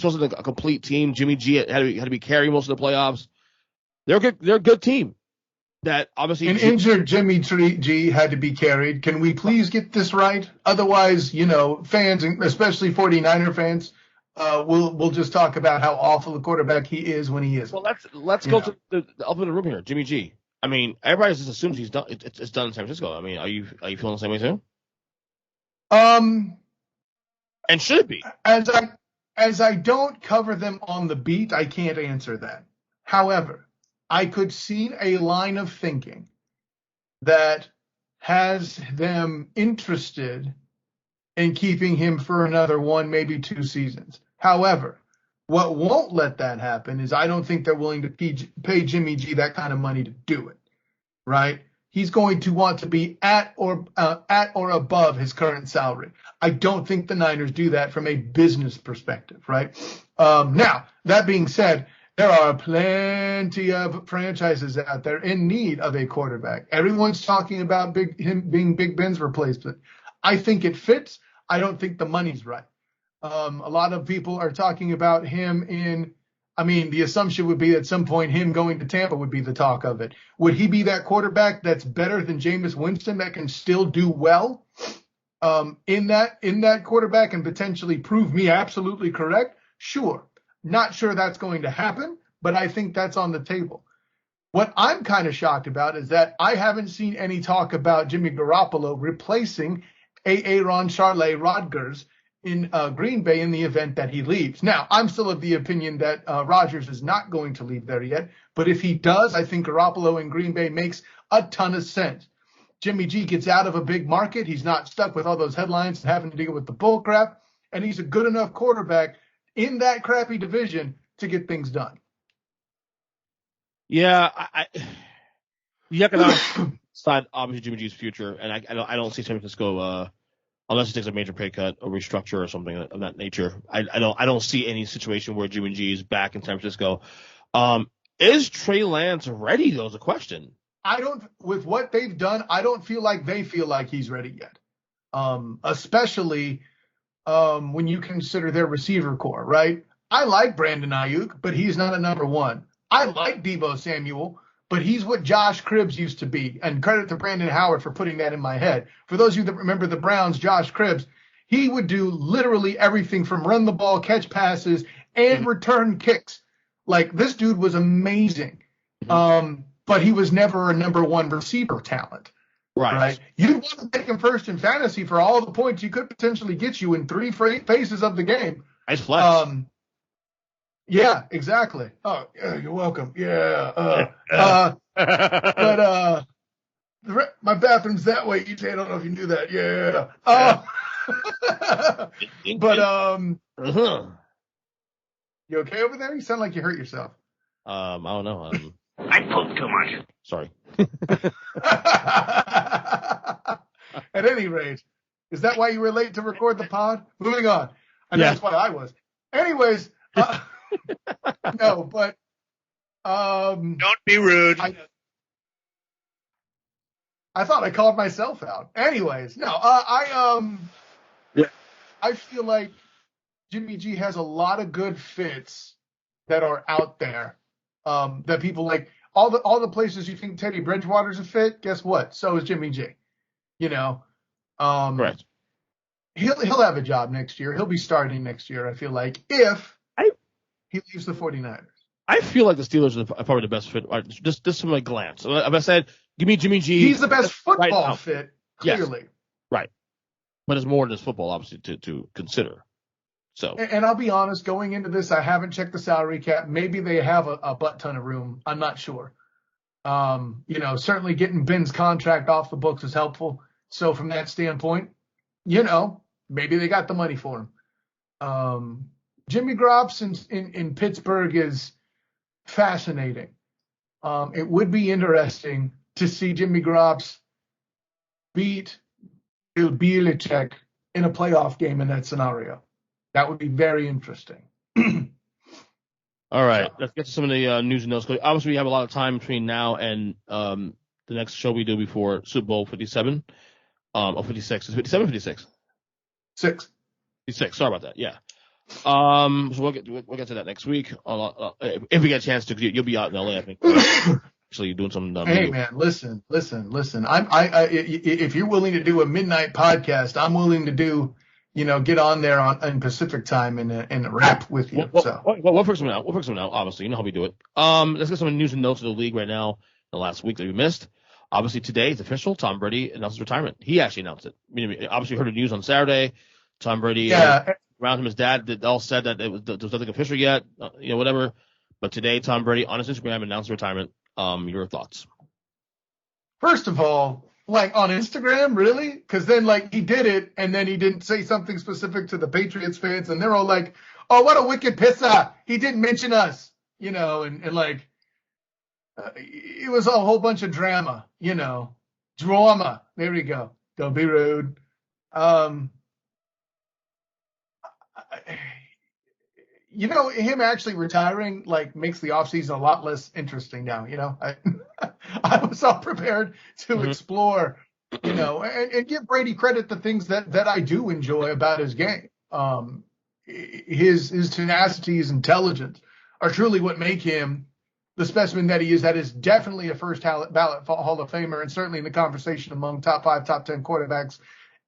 [SPEAKER 1] wasn't a complete team. Jimmy G had to be carrying most of the playoffs. They're a good team. That obviously
[SPEAKER 3] an injured Jimmy G had to be carried. Can we please get this right? Otherwise, you know, fans, especially 49er fans, we'll just talk about how awful a quarterback he is when he isn't.
[SPEAKER 1] Well, let's go to the elephant in the room here, Jimmy G. I mean, everybody just assumes he's done. It's done in San Francisco. I mean, are you feeling the same way too? And should it be?
[SPEAKER 3] As I don't cover them on the beat, I can't answer that. However, I could see a line of thinking that has them interested in keeping him for another one, maybe 2 seasons. However, what won't let that happen is I don't think they're willing to pay Jimmy G that kind of money to do it, right? He's going to want to be at or above his current salary. I don't think the Niners do that from a business perspective, right? Now, that being said, there are plenty of franchises out there in need of a quarterback. Everyone's talking about him being Big Ben's replacement. I think it fits. I don't think the money's right. A lot of people are talking about him the assumption would be at some point him going to Tampa would be the talk of it. Would he be that quarterback that's better than Jameis Winston that can still do well in that quarterback and potentially prove me absolutely correct? Sure. Not sure that's going to happen, but I think that's on the table. What I'm kind of shocked about is that I haven't seen any talk about Jimmy Garoppolo replacing Aaron Charlie Rodgers in Green Bay in the event that he leaves. Now, I'm still of the opinion that Rodgers is not going to leave there yet, but if he does, I think Garoppolo in Green Bay makes a ton of sense. Jimmy G gets out of a big market. He's not stuck with all those headlines and having to deal with the bull crap, and he's a good enough quarterback in that crappy division to get things done.
[SPEAKER 1] Yeah, the economic side, obviously Jimmy G's future, and I don't see San Francisco unless he takes a major pay cut or restructure or something of that nature. I don't see any situation where Jimmy G is back in San Francisco. Is Trey Lance ready, though, is a question.
[SPEAKER 3] With what they've done, I don't feel like they feel like he's ready yet. Especially when you consider their receiver core, right? I like Brandon Ayuk, but he's not a number one. I like Deebo Samuel, but he's what Josh Cribbs used to be. And credit to Brandon Howard for putting that in my head. For those of you that remember the Browns, Josh Cribbs, he would do literally everything from run the ball, catch passes, and return kicks. Like, this dude was amazing. But he was never a number one receiver talent. Right? You want to take him first in fantasy for all the points he could potentially get you in 3 phases of the game.
[SPEAKER 1] Nice flex.
[SPEAKER 3] Yeah, exactly. Oh, yeah, you're welcome. Yeah. But my bathroom's that way, EJ. I don't know if you knew that. Yeah. You okay over there? You sound like you hurt yourself.
[SPEAKER 1] I don't know.
[SPEAKER 4] I poop too much.
[SPEAKER 1] Sorry.
[SPEAKER 3] At any rate, is that why you were late to record the pod? Moving on. And
[SPEAKER 1] Yeah.
[SPEAKER 3] that's why I was. Anyways, no, but
[SPEAKER 2] Don't be rude.
[SPEAKER 3] I thought I called myself out. Anyways, no,
[SPEAKER 1] Yeah.
[SPEAKER 3] I feel like Jimmy G has a lot of good fits that are out there. That people like all the places you think Teddy Bridgewater's a fit, guess what? So is Jimmy G. You know.
[SPEAKER 1] Correct.
[SPEAKER 3] He'll have a job next year. He'll be starting next year, I feel like, if he leaves the 49ers.
[SPEAKER 1] I feel like the Steelers are probably the best fit. Just from a glance. If I said, give me Jimmy G.
[SPEAKER 3] He's the best football fit, clearly.
[SPEAKER 1] Yes. Right. But it's more than just football, obviously, to consider. So.
[SPEAKER 3] And I'll be honest, going into this, I haven't checked the salary cap. Maybe they have a butt ton of room. I'm not sure. Certainly getting Ben's contract off the books is helpful. So from that standpoint, maybe they got the money for him. Jimmy Grops in Pittsburgh is fascinating. It would be interesting to see Jimmy Grops beat Bill Belichick in a playoff game in that scenario. That would be very interesting.
[SPEAKER 1] All right, let's get to some of the news and notes. Obviously, we have a lot of time between now and the next show we do before Super Bowl 57. Or 56. Is it 57 or 56?
[SPEAKER 3] 6.
[SPEAKER 1] 56. Sorry about that. Yeah. So we'll get to that next week. If we get a chance to, you'll be out in LA, I think. Actually, you're doing some.
[SPEAKER 3] Hey man, listen. If you're willing to do a midnight podcast, I'm willing to do. Get on there in Pacific time and rap with you.
[SPEAKER 1] We'll figure something out. Obviously, you know how we do it. Let's get some news and notes of the league right now. The last week that we missed. Obviously, today it's official. Tom Brady announced his retirement. He actually announced it. Obviously, heard the news on Saturday. Tom Brady, around him, his dad, they all said that there was nothing official yet. Whatever. But today, Tom Brady on his Instagram announced retirement. Your thoughts?
[SPEAKER 3] First of all, like on Instagram, really? Because then, he did it, and then he didn't say something specific to the Patriots fans, and they're all like, "Oh, what a wicked pisser! He didn't mention us," it was a whole bunch of drama, drama. There we go. Don't be rude. Him actually retiring makes the offseason a lot less interesting now. I was all prepared to explore, and give Brady credit the things that I do enjoy about his game. His tenacity, his intelligence are truly what make him the specimen that he is. That is definitely a first ballot Hall of Famer, and certainly in the conversation among top 5, top 10 quarterbacks,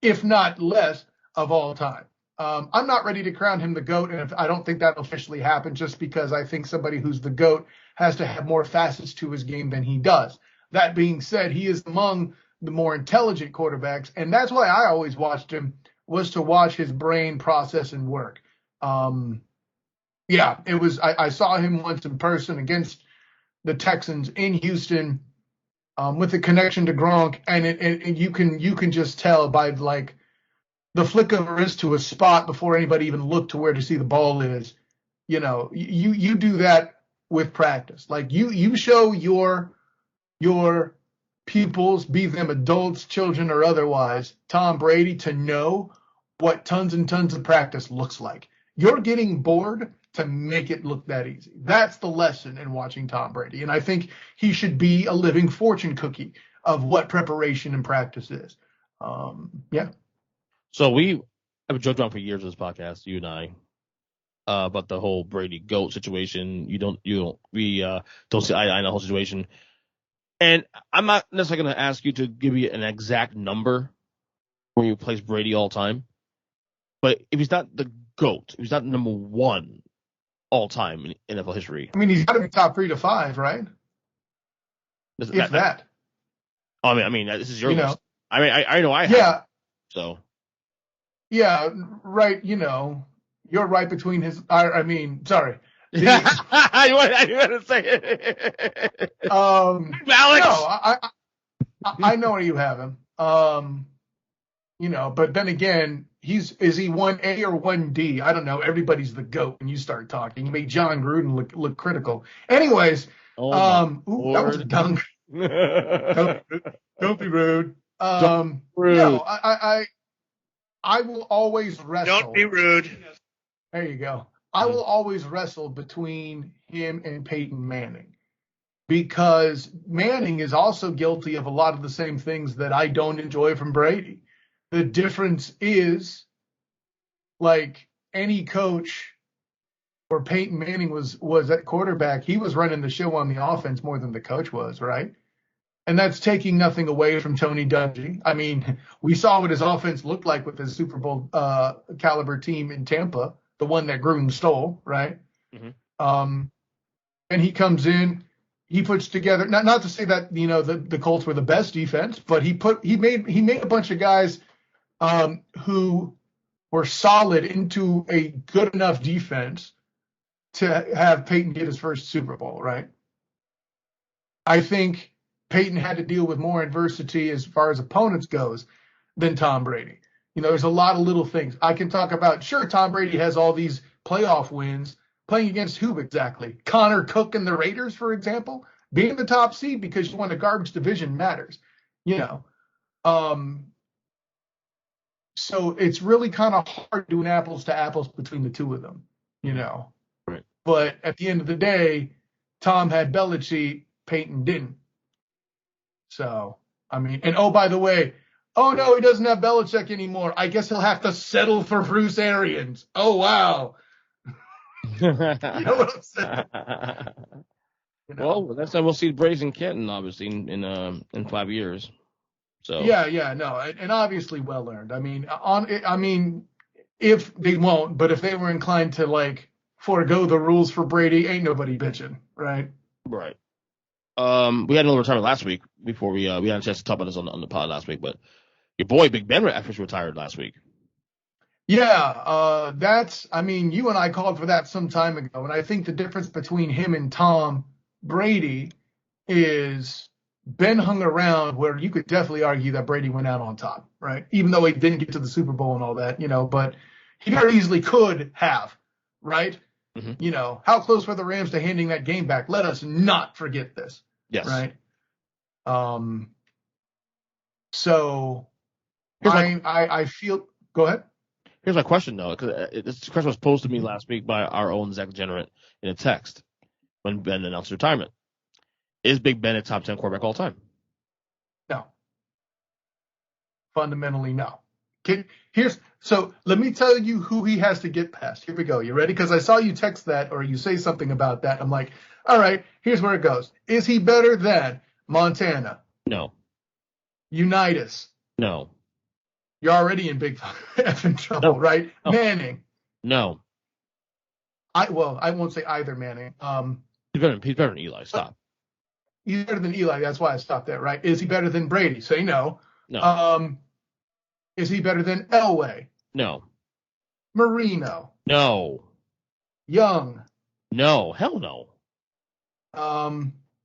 [SPEAKER 3] if not less, of all time. I'm not ready to crown him the GOAT, and I don't think that'll officially happen, just because I think somebody who's the GOAT has to have more facets to his game than he does. That being said, he is among the more intelligent quarterbacks, and that's why I always watched him, was to watch his brain process and work. It was. I saw him once in person against the Texans in Houston, with a connection to Gronk, and you can just tell by the flick of a wrist to a spot before anybody even looked to where to see the ball is. You do that with practice. You show your pupils, be them adults, children, or otherwise, Tom Brady, to know what tons and tons of practice looks like. You're getting bored to make it look that easy. That's the lesson in watching Tom Brady. And I think he should be a living fortune cookie of what preparation and practice is.
[SPEAKER 1] So we have joked around for years on this podcast, you and I, about the whole Brady GOAT situation. We don't see eye to eye on the whole situation. And I'm not necessarily going to ask you to give you an exact number where you place Brady all time. But if he's not the GOAT, if he's not number one all time in NFL history.
[SPEAKER 3] I mean, he's got to be top 3 to 5, right? That.
[SPEAKER 1] I mean, this is your list. I know I have.
[SPEAKER 3] Yeah.
[SPEAKER 1] So.
[SPEAKER 3] Yeah, right. You're right between his. Sorry.
[SPEAKER 1] You want to say it? Alex.
[SPEAKER 3] No, I know where you have him. But then again, is he 1A or 1D? I don't know. Everybody's the GOAT when you start talking. You made John Gruden look critical. Anyways, that was a dunk. Don't be rude. No, I will always wrestle.
[SPEAKER 2] Don't be rude.
[SPEAKER 3] There you go. I will always wrestle between him and Peyton Manning because Manning is also guilty of a lot of the same things that I don't enjoy from Brady. The difference is, like any coach where Peyton Manning was at quarterback, he was running the show on the offense more than the coach was, right? And that's taking nothing away from Tony Dungy. I mean, we saw what his offense looked like with his Super Bowl caliber team in Tampa, the one that Gruden stole, right? Mm-hmm. And he comes in, he puts together, not to say that, you know, the Colts were the best defense, but he made a bunch of guys who were solid into a good enough defense to have Peyton get his first Super Bowl, right? I think Peyton had to deal with more adversity as far as opponents goes than Tom Brady. You know, there's a lot of little things. I can talk about, sure, Tom Brady has all these playoff wins. Playing against who exactly? Connor Cook and the Raiders, for example? Being the top seed because you won a garbage division matters, you know. So it's really kind of hard doing apples to apples between the two of them, you know.
[SPEAKER 1] Right.
[SPEAKER 3] But at the end of the day, Tom had Belichick, Peyton didn't. So, I mean, and oh, by the way, oh no, he doesn't have Belichick anymore. I guess he'll have to settle for Bruce Arians. Oh, wow. You know what I'm saying? You know?
[SPEAKER 1] Well, next time we'll see Braves in Canton, obviously, in 5 years. So
[SPEAKER 3] yeah, no, and obviously well earned. I mean, if they won't, but if they were inclined to like forego the rules for Brady, ain't nobody bitching, right?
[SPEAKER 1] Right. We had another retirement last week before we had a chance to talk about this on the pod last week, but your boy Big Ben actually retired last week.
[SPEAKER 3] Yeah, you and I called for that some time ago, and I think the difference between him and Tom Brady is Ben hung around where you could definitely argue that Brady went out on top, right? Even though he didn't get to the Super Bowl and all that, you know, but he very easily could have, right? Mm-hmm. You know, how close were the Rams to handing that game back? Let us not forget this.
[SPEAKER 1] Yes.
[SPEAKER 3] Right. So I feel. Go ahead.
[SPEAKER 1] Here's my question though, because this question was posed to me last week by our own Zach Degenerate in a text when Ben announced retirement. Is Big Ben a top 10 quarterback all time?
[SPEAKER 3] No. Fundamentally, no. So let me tell you who he has to get past. Here we go. You ready? Because I saw you text that or you say something about that. I'm like, all right, here's where it goes. Is he better than Montana?
[SPEAKER 1] No.
[SPEAKER 3] Unitas?
[SPEAKER 1] No.
[SPEAKER 3] You're already in big effing trouble, right?
[SPEAKER 1] No.
[SPEAKER 3] Manning?
[SPEAKER 1] No.
[SPEAKER 3] I won't say either Manning.
[SPEAKER 1] He's better than Eli. Stop.
[SPEAKER 3] He's better than Eli. That's why I stopped there, right? Is he better than Brady? Say no.
[SPEAKER 1] No.
[SPEAKER 3] Is he better than Elway?
[SPEAKER 1] No.
[SPEAKER 3] Marino?
[SPEAKER 1] No.
[SPEAKER 3] Young?
[SPEAKER 1] No. Hell no.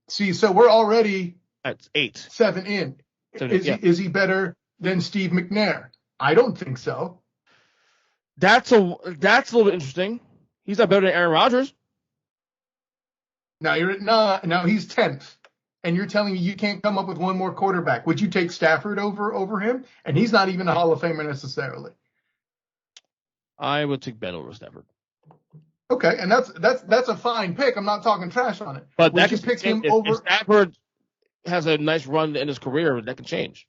[SPEAKER 3] See, so we're already
[SPEAKER 1] at 8.
[SPEAKER 3] 7 in. Is he better than Steve McNair? I don't think so.
[SPEAKER 1] That's a little bit interesting. He's not better than Aaron Rodgers.
[SPEAKER 3] Now he's 10th. And you're telling me you can't come up with one more quarterback. Would you take Stafford over him? And he's not even a Hall of Famer necessarily. I
[SPEAKER 1] would take Ben over Stafford.
[SPEAKER 3] Okay, and that's a fine pick. I'm not talking trash on it.
[SPEAKER 1] But would you pick him over? If Stafford has a nice run in his career, that can change.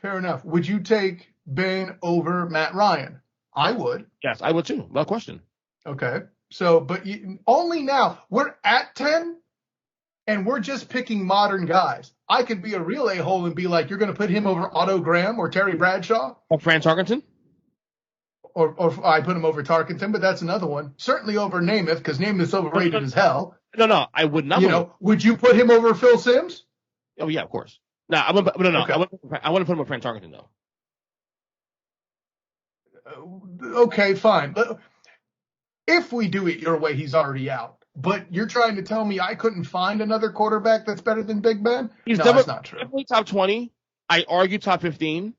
[SPEAKER 3] Fair enough. Would you take Ben over Matt Ryan? I would.
[SPEAKER 1] Yes, I would too. No question.
[SPEAKER 3] Okay. So, but only now we're at 10. And we're just picking modern guys. I could be a real a-hole and be like, you're going to put him over Otto Graham or Terry Bradshaw?
[SPEAKER 1] Or Fran Tarkenton?
[SPEAKER 3] Or I put him over Tarkenton, but that's another one. Certainly over Namath, because Namath's overrated as hell.
[SPEAKER 1] No, I would not.
[SPEAKER 3] Would you put him over Phil Simms?
[SPEAKER 1] Oh, yeah, of course. No. Okay. I wouldn't put him over Fran Tarkenton, though.
[SPEAKER 3] Okay, fine. If we do it your way, he's already out. But you're trying to tell me I couldn't find another quarterback that's better than Big Ben? That's not true.
[SPEAKER 1] Definitely top 20. I argue top 15.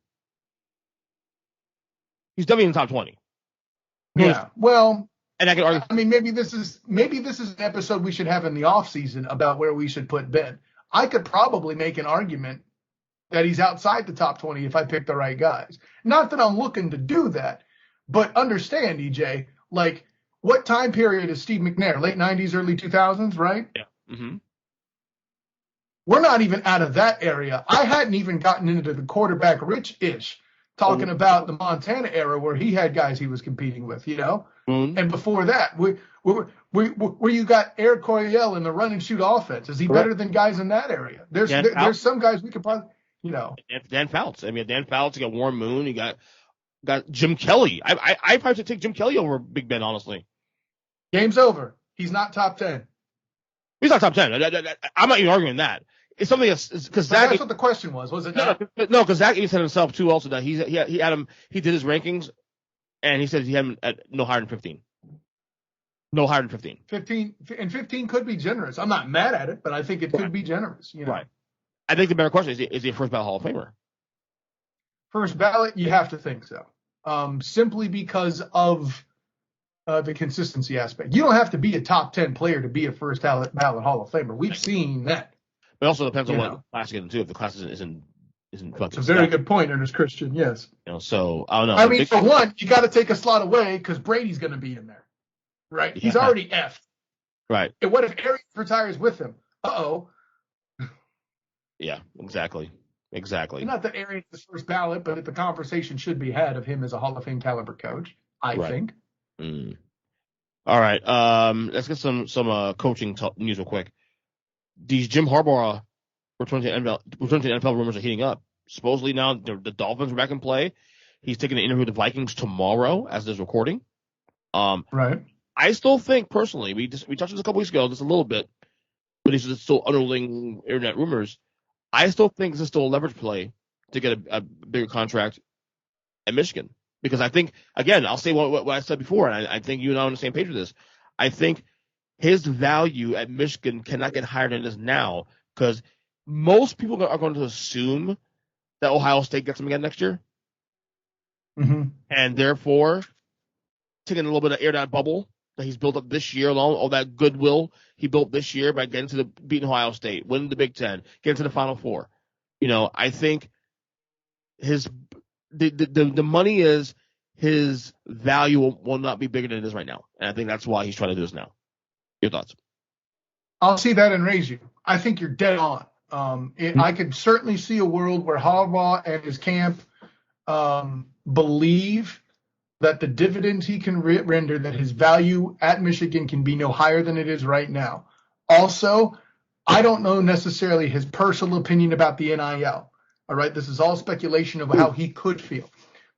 [SPEAKER 1] He's definitely in the top 20.
[SPEAKER 3] Yeah. Well,
[SPEAKER 1] and I can argue.
[SPEAKER 3] I mean, maybe this is an episode we should have in the off season about where we should put Ben. I could probably make an argument that he's outside the top 20 if I pick the right guys. Not that I'm looking to do that, but understand, EJ, like, what time period is Steve McNair? Late 90s, early 2000s, right?
[SPEAKER 1] Yeah. Mm-hmm.
[SPEAKER 3] We're not even out of that area. I hadn't even gotten into the quarterback rich-ish, talking about the Montana era where he had guys he was competing with, you know?
[SPEAKER 1] Mm-hmm.
[SPEAKER 3] And before that, where you got Eric Coryell in the run and shoot offense. Is he better than guys in that area? There's some guys we could probably, you know.
[SPEAKER 1] Dan Fouts. I mean, Dan Fouts, you got Warren Moon, you got Jim Kelly. I probably should take Jim Kelly over Big Ben, honestly.
[SPEAKER 3] Game's over. He's not top 10.
[SPEAKER 1] He's not top 10. I'm not even arguing that. It's something because
[SPEAKER 3] that's what the question was it not?
[SPEAKER 1] No, because Zach even said himself too. Also, that he had him. He did his rankings, and he said he had him at no higher than 15. No higher than 15.
[SPEAKER 3] 15 could be generous. I'm not mad at it, but I think it could be generous. You know?
[SPEAKER 1] Right. I think the better question is he a first ballot Hall of Famer?
[SPEAKER 3] First ballot, you have to think so. Simply because of the consistency aspect. You don't have to be a top 10 player to be a first ballot Hall of Famer. We've seen that.
[SPEAKER 1] But it also depends on what class you get into. If the class isn't fucking.
[SPEAKER 3] It's a very good point, Ernest Christian. Yes.
[SPEAKER 1] You know, so I don't know.
[SPEAKER 3] I mean, for one, you got to take a slot away because Brady's going to be in there, right? Yeah. He's already F'd.
[SPEAKER 1] Right.
[SPEAKER 3] And what if Arians retires with him? Uh-oh.
[SPEAKER 1] Yeah, exactly.
[SPEAKER 3] Not that Arians is first ballot, but the conversation should be had of him as a Hall of Fame caliber coach. I think.
[SPEAKER 1] Mm. All right. Let's get some coaching news real quick. These Jim Harbaugh return to NFL rumors are heating up. Supposedly now the Dolphins are back in play. He's taking an interview with the Vikings tomorrow as this recording.
[SPEAKER 3] Right.
[SPEAKER 1] I still think personally, we touched on this a couple weeks ago, just a little bit, but these are still underling internet rumors. I still think this is still a leverage play to get a bigger contract at Michigan. Because I think, again, I'll say what I said before, and I think you and I are on the same page with this. I think his value at Michigan cannot get higher than it is now because most people are going to assume that Ohio State gets him again next year.
[SPEAKER 3] Mm-hmm.
[SPEAKER 1] And therefore, taking a little bit of air to that bubble that he's built up this year alone, all that goodwill he built this year by getting to beating Ohio State, winning the Big Ten, getting to the Final Four. You know, I think the money is his value will not be bigger than it is right now. And I think that's why he's trying to do this now. Your thoughts?
[SPEAKER 3] I'll see that and raise you. I think you're dead on. I could certainly see a world where Harbaugh and his camp believe that the dividends he can render, that his value at Michigan can be no higher than it is right now. Also, I don't know necessarily his personal opinion about the NIL. All right, this is all speculation of how he could feel.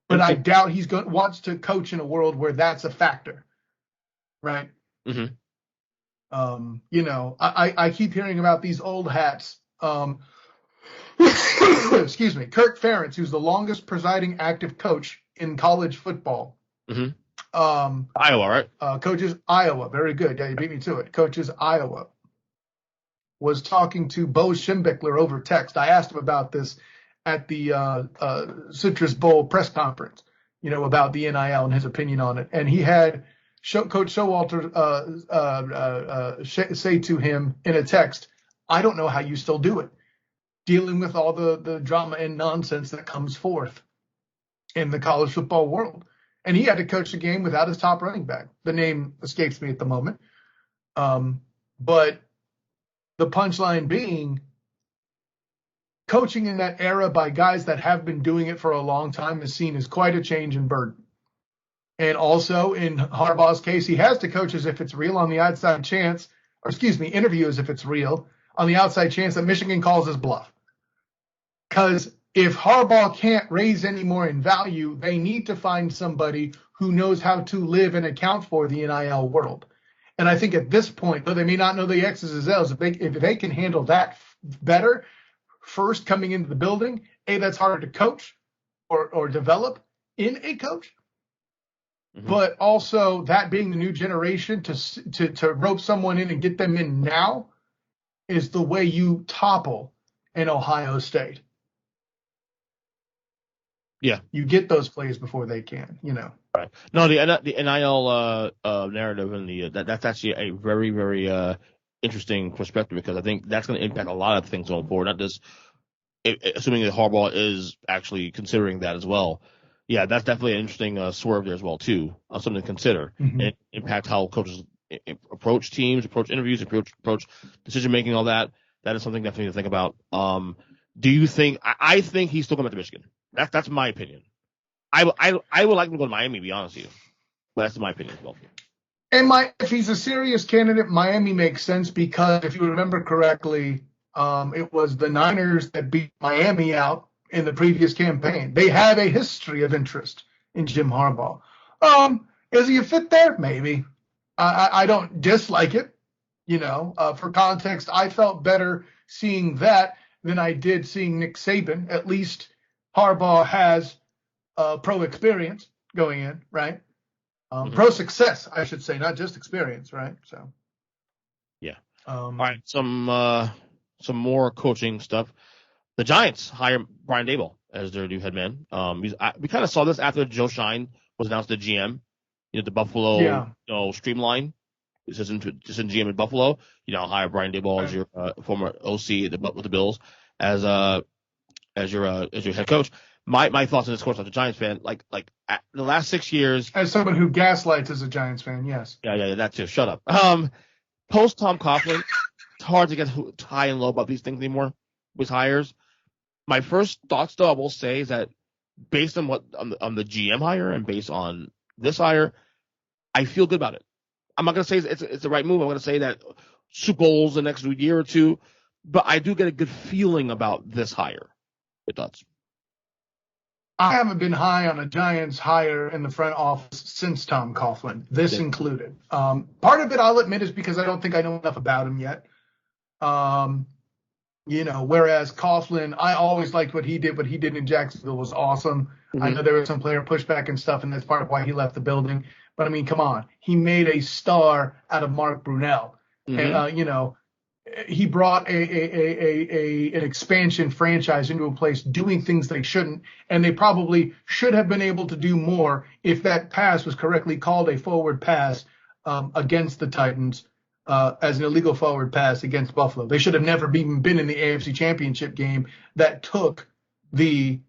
[SPEAKER 3] But I doubt he's wants to coach in a world where that's a factor. Right?
[SPEAKER 1] Mm-hmm.
[SPEAKER 3] You know, I keep hearing about these old hats. Excuse me, Kirk Ferentz, who's the longest presiding active coach in college football.
[SPEAKER 1] Mm-hmm. Iowa, right?
[SPEAKER 3] Coaches Iowa. Very good. Yeah, you beat me to it. Coaches Iowa was talking to Bo Schembechler over text. I asked him about this at the Citrus Bowl press conference, you know, about the NIL and his opinion on it. And he had Coach Showalter say to him in a text, I don't know how you still do it, dealing with all the drama and nonsense that comes forth in the college football world. And he had to coach the game without his top running back. The name escapes me at the moment. But the punchline being, coaching in that era by guys that have been doing it for a long time is seen as quite a change in burden. And also in Harbaugh's case, he has to coach as if it's real on the outside chance, or excuse me, interview as if it's real on the outside chance that Michigan calls his bluff. Because if Harbaugh can't raise any more in value, they need to find somebody who knows how to live and account for the NIL world. And I think at this point, though they may not know the X's and O's, if they can handle that better first coming into the building, that's harder to coach or develop in a coach. Mm-hmm. But also that being the new generation to rope someone in and get them in now is the way you topple an Ohio State.
[SPEAKER 1] Yeah,
[SPEAKER 3] you get those players before they can, you know.
[SPEAKER 1] Right. No, the NIL narrative and that's actually a very, very interesting perspective because I think that's going to impact a lot of things going forward. Not just assuming that Harbaugh is actually considering that as well. Yeah, that's definitely an interesting swerve there as well too. Something to consider.
[SPEAKER 3] Mm-hmm.
[SPEAKER 1] And impact how coaches approach teams, approach interviews, approach decision making, all that. That is something definitely to think about. Do you think? I think he's still coming to Michigan. That's my opinion. I would like him to go to Miami, to be honest with you. But that's my opinion as well.
[SPEAKER 3] And if he's a serious candidate, Miami makes sense because if you remember correctly, it was the Niners that beat Miami out in the previous campaign. They have a history of interest in Jim Harbaugh. Is he a fit there? Maybe. I don't dislike it. For context, I felt better seeing that than I did seeing Nick Saban. At least Harbaugh has pro experience going in, right? Pro success, I should say, not just experience, right? So,
[SPEAKER 1] yeah. All right, some more coaching stuff. The Giants hire Brian Dabel as their new head man. We kind of saw this after Joe Shine was announced the GM. The Buffalo, streamline. This isn't GM in Buffalo. Hire Brian Dabel as your former OC with the Bills as your head coach. My thoughts on this course as a Giants fan, like the last 6 years.
[SPEAKER 3] As someone who gaslights as a Giants fan, yes.
[SPEAKER 1] Yeah, that too. Shut up. Post Tom Coughlin, it's hard to get high and low about these things anymore with hires. My first thoughts, though, I will say is that based on on the GM hire and based on this hire, I feel good about it. I'm not going to say it's the right move. I'm going to say that Super Bowls the next year or two, but I do get a good feeling about this hire. Your thoughts?
[SPEAKER 3] I haven't been high on a Giants hire in the front office since Tom Coughlin, this included. Part of it, I'll admit, is because I don't think I know enough about him yet. Whereas Coughlin, I always liked what he did. What he did in Jacksonville was awesome. Mm-hmm. I know there was some player pushback and stuff, and that's part of why he left the building. But, I mean, come on. He made a star out of Mark Brunell. Mm-hmm. And, he brought an expansion franchise into a place doing things they shouldn't, and they probably should have been able to do more if that pass was correctly called a forward pass against the Titans as an illegal forward pass against Buffalo. They should have never even been in the AFC Championship game that took the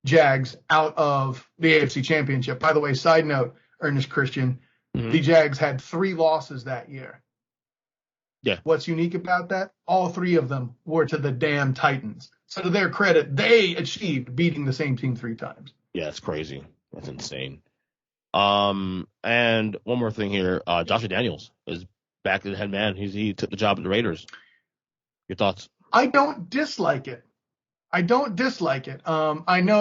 [SPEAKER 3] Jags out of the AFC Championship. By the way, side note, Ernest Christian, the Jags had 3 losses that year.
[SPEAKER 1] Yeah.
[SPEAKER 3] What's unique about that? All 3 of them were to the damn Titans. So to their credit, they achieved beating the same team 3 times.
[SPEAKER 1] Yeah, it's crazy. That's insane. And one more thing here. Josh Daniels is back as the head man. He took the job at the Raiders. Your thoughts?
[SPEAKER 3] I don't dislike it. I know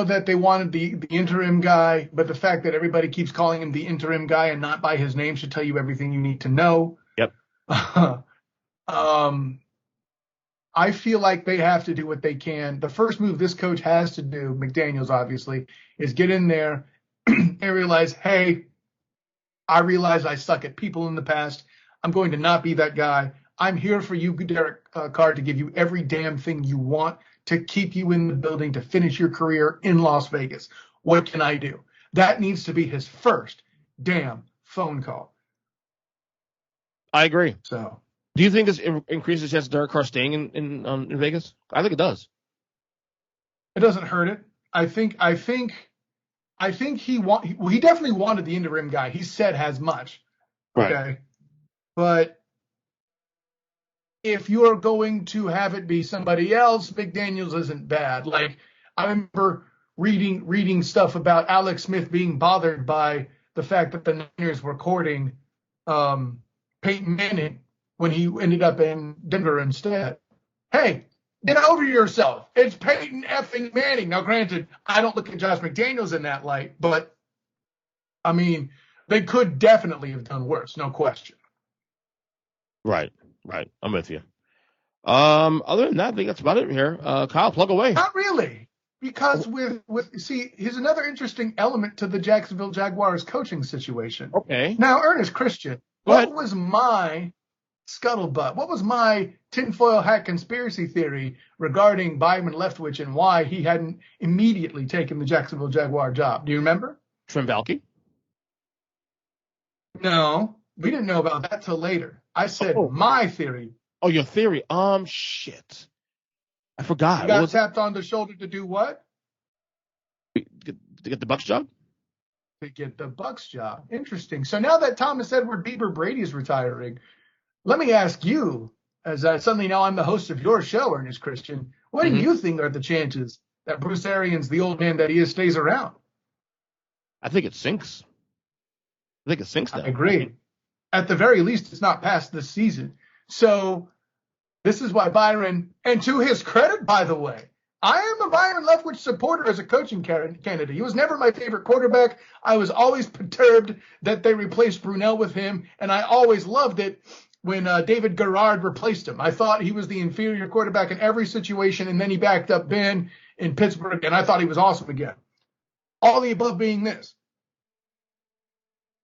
[SPEAKER 3] that they wanted the interim guy, but the fact that everybody keeps calling him the interim guy and not by his name should tell you everything you need to know.
[SPEAKER 1] Yep.
[SPEAKER 3] I feel like they have to do what they can. The first move this coach has to do, McDaniels obviously, is get in there and realize, hey, I realize I suck at people in the past. I'm going to not be that guy. I'm here for you, Derek Carr, to give you every damn thing you want to keep you in the building to finish your career in Las Vegas. What can I do? That needs to be his first damn phone call.
[SPEAKER 1] I agree.
[SPEAKER 3] So,
[SPEAKER 1] do you think this increases the chance of Derek Carr staying in Vegas? I think it does.
[SPEAKER 3] It doesn't hurt it. I think he definitely wanted the interim guy. He said as much.
[SPEAKER 1] Right.
[SPEAKER 3] Okay. But if you're going to have it be somebody else, McDaniels isn't bad. Like, I remember reading stuff about Alex Smith being bothered by the fact that the Niners were courting Peyton Manning when he ended up in Denver instead. Hey, get over yourself. It's Peyton effing Manning. Now, granted, I don't look at Josh McDaniels in that light, but, I mean, they could definitely have done worse, no question.
[SPEAKER 1] Right. I'm with you. Other than that, I think that's about it here. Kyle, plug away.
[SPEAKER 3] Not really. Because here's another interesting element to the Jacksonville Jaguars coaching situation.
[SPEAKER 1] Okay.
[SPEAKER 3] Now, Ernest Christian, what was my scuttlebutt? What was my tinfoil hat conspiracy theory regarding Byron Leftwich and why he hadn't immediately taken the Jacksonville Jaguar job? Do you remember?
[SPEAKER 1] Trent Baalke?
[SPEAKER 3] No, we didn't know about that till later. I said my theory.
[SPEAKER 1] Oh, your theory. Shit. I forgot.
[SPEAKER 3] He got tapped on the shoulder to do what?
[SPEAKER 1] To get the Bucs job?
[SPEAKER 3] To get the Bucs job. Interesting. So now that Thomas Edward Bieber Brady is retiring, let me ask you, as suddenly now I'm the host of your show, Ernest Christian, what do you think are the chances that Bruce Arians, the old man that he is, stays around?
[SPEAKER 1] I think it sinks. I
[SPEAKER 3] agree. At the very least, it's not past this season. So this is why Byron, and to his credit, by the way, I am a Byron Leftwich supporter as a coaching candidate. He was never my favorite quarterback. I was always perturbed that they replaced Brunell with him, and I always loved it when David Garrard replaced him. I thought he was the inferior quarterback in every situation, and then he backed up Ben in Pittsburgh, and I thought he was awesome again. All the above being this.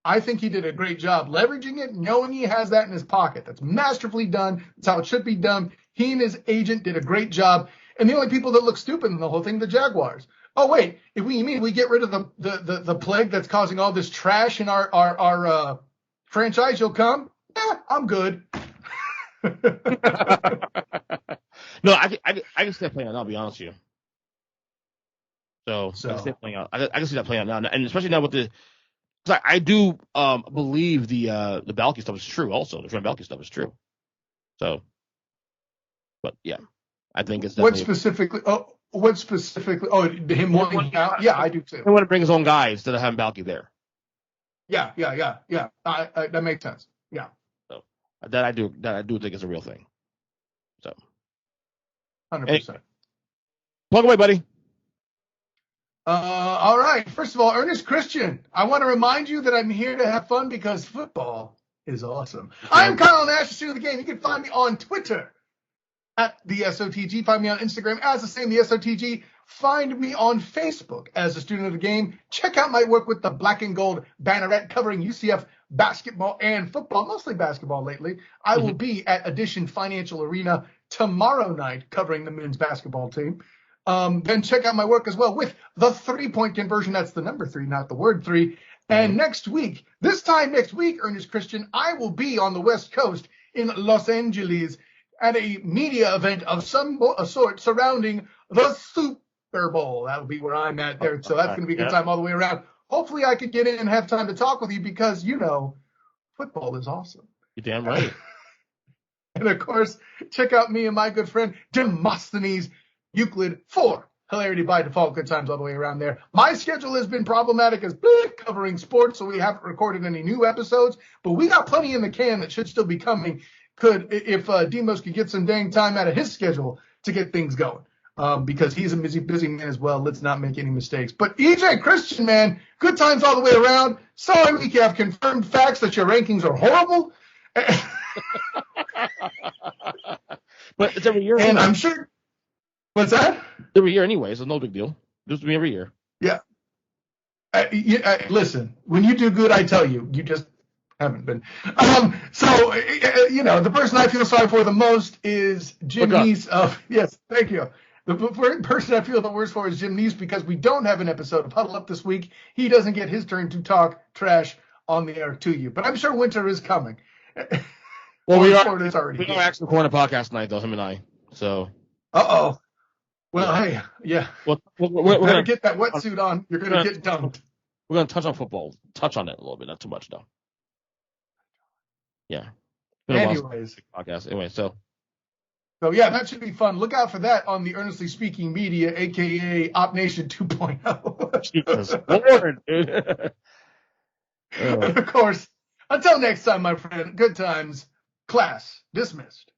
[SPEAKER 3] I think he did a great job leveraging it, knowing he has that in his pocket. That's masterfully done. That's how it should be done. He and his agent did a great job. And the only people that look stupid in the whole thing, the Jaguars. Oh, wait, you mean we get rid of the plague that's causing all this trash in our franchise, you'll come? Yeah, I'm good.
[SPEAKER 1] No, I can see that playing out now, I'll be honest with you. So I can see that playing out. I can see that playing out now. And especially now with the – I do believe the Balky stuff is true also. The Trent Balky stuff is true. So, but yeah, I think it's definitely.
[SPEAKER 3] What specifically? Oh, him wanting out? Yeah, I do too.
[SPEAKER 1] He want to bring his own guys instead of having Balky there.
[SPEAKER 3] Yeah. That makes sense. Yeah.
[SPEAKER 1] So that I do think is a real thing. So.
[SPEAKER 3] 100%.
[SPEAKER 1] Plug away, buddy.
[SPEAKER 3] All right. First of all, Ernest Christian, I want to remind you that I'm here to have fun because football is awesome. I'm Kyle Nash, the student of the game. You can find me on Twitter at the SOTG. Find me on Instagram as the same, the SOTG. Find me on Facebook as a student of the game. Check out my work with the Black and Gold Banneret covering UCF basketball and football, mostly basketball lately. I will be at Edition Financial Arena tomorrow night covering the men's basketball team. Then check out my work as well with the 3-point conversion. That's the number 3, not the word 3. And next week, Ernest Christian, I will be on the West Coast in Los Angeles at a media event of some sort surrounding the Super Bowl. That'll be where I'm at there. So that's going to be a good time all the way around. Hopefully I could get in and have time to talk with you because, football is awesome.
[SPEAKER 1] You're damn right.
[SPEAKER 3] And, of course, check out me and my good friend Demosthenes Euclid for Hilarity by Default. Good times all the way around there. My schedule has been problematic as covering sports, so we haven't recorded any new episodes, but we got plenty in the can that should still be coming. If Demos could get some dang time out of his schedule to get things going, because he's a busy man as well. Let's not make any mistakes. But EJ Christian, man, good times all the way around. Sorry, we have confirmed facts that your rankings are horrible.
[SPEAKER 1] But it's every year.
[SPEAKER 3] And I'm sure. What's that?
[SPEAKER 1] Every year anyway, so no big deal. Just me every year.
[SPEAKER 3] Yeah. Listen, when you do good, I tell you, you just haven't been. The person I feel sorry for the most is Jim Neese yes, thank you. The person I feel the worst for is Jim Neese because we don't have an episode of Huddle Up this week. He doesn't get his turn to talk trash on the air to you. But I'm sure winter is coming.
[SPEAKER 1] Well, we are actually recording a podcast tonight, though, him and I. So.
[SPEAKER 3] Uh-oh. Well, hey, yeah.
[SPEAKER 1] Well, we're
[SPEAKER 3] going to get that wetsuit on. You're going to get dunked.
[SPEAKER 1] We're going to touch on football. Touch on it a little bit, not too much, though. Yeah.
[SPEAKER 3] Anyways.
[SPEAKER 1] Podcast. Anyway, so
[SPEAKER 3] yeah, that should be fun. Look out for that on the Earnestly Speaking Media, a.k.a. Op Nation 2.0.
[SPEAKER 1] Jesus Lord, dude.
[SPEAKER 3] And of course, until next time, my friend, good times. Class dismissed.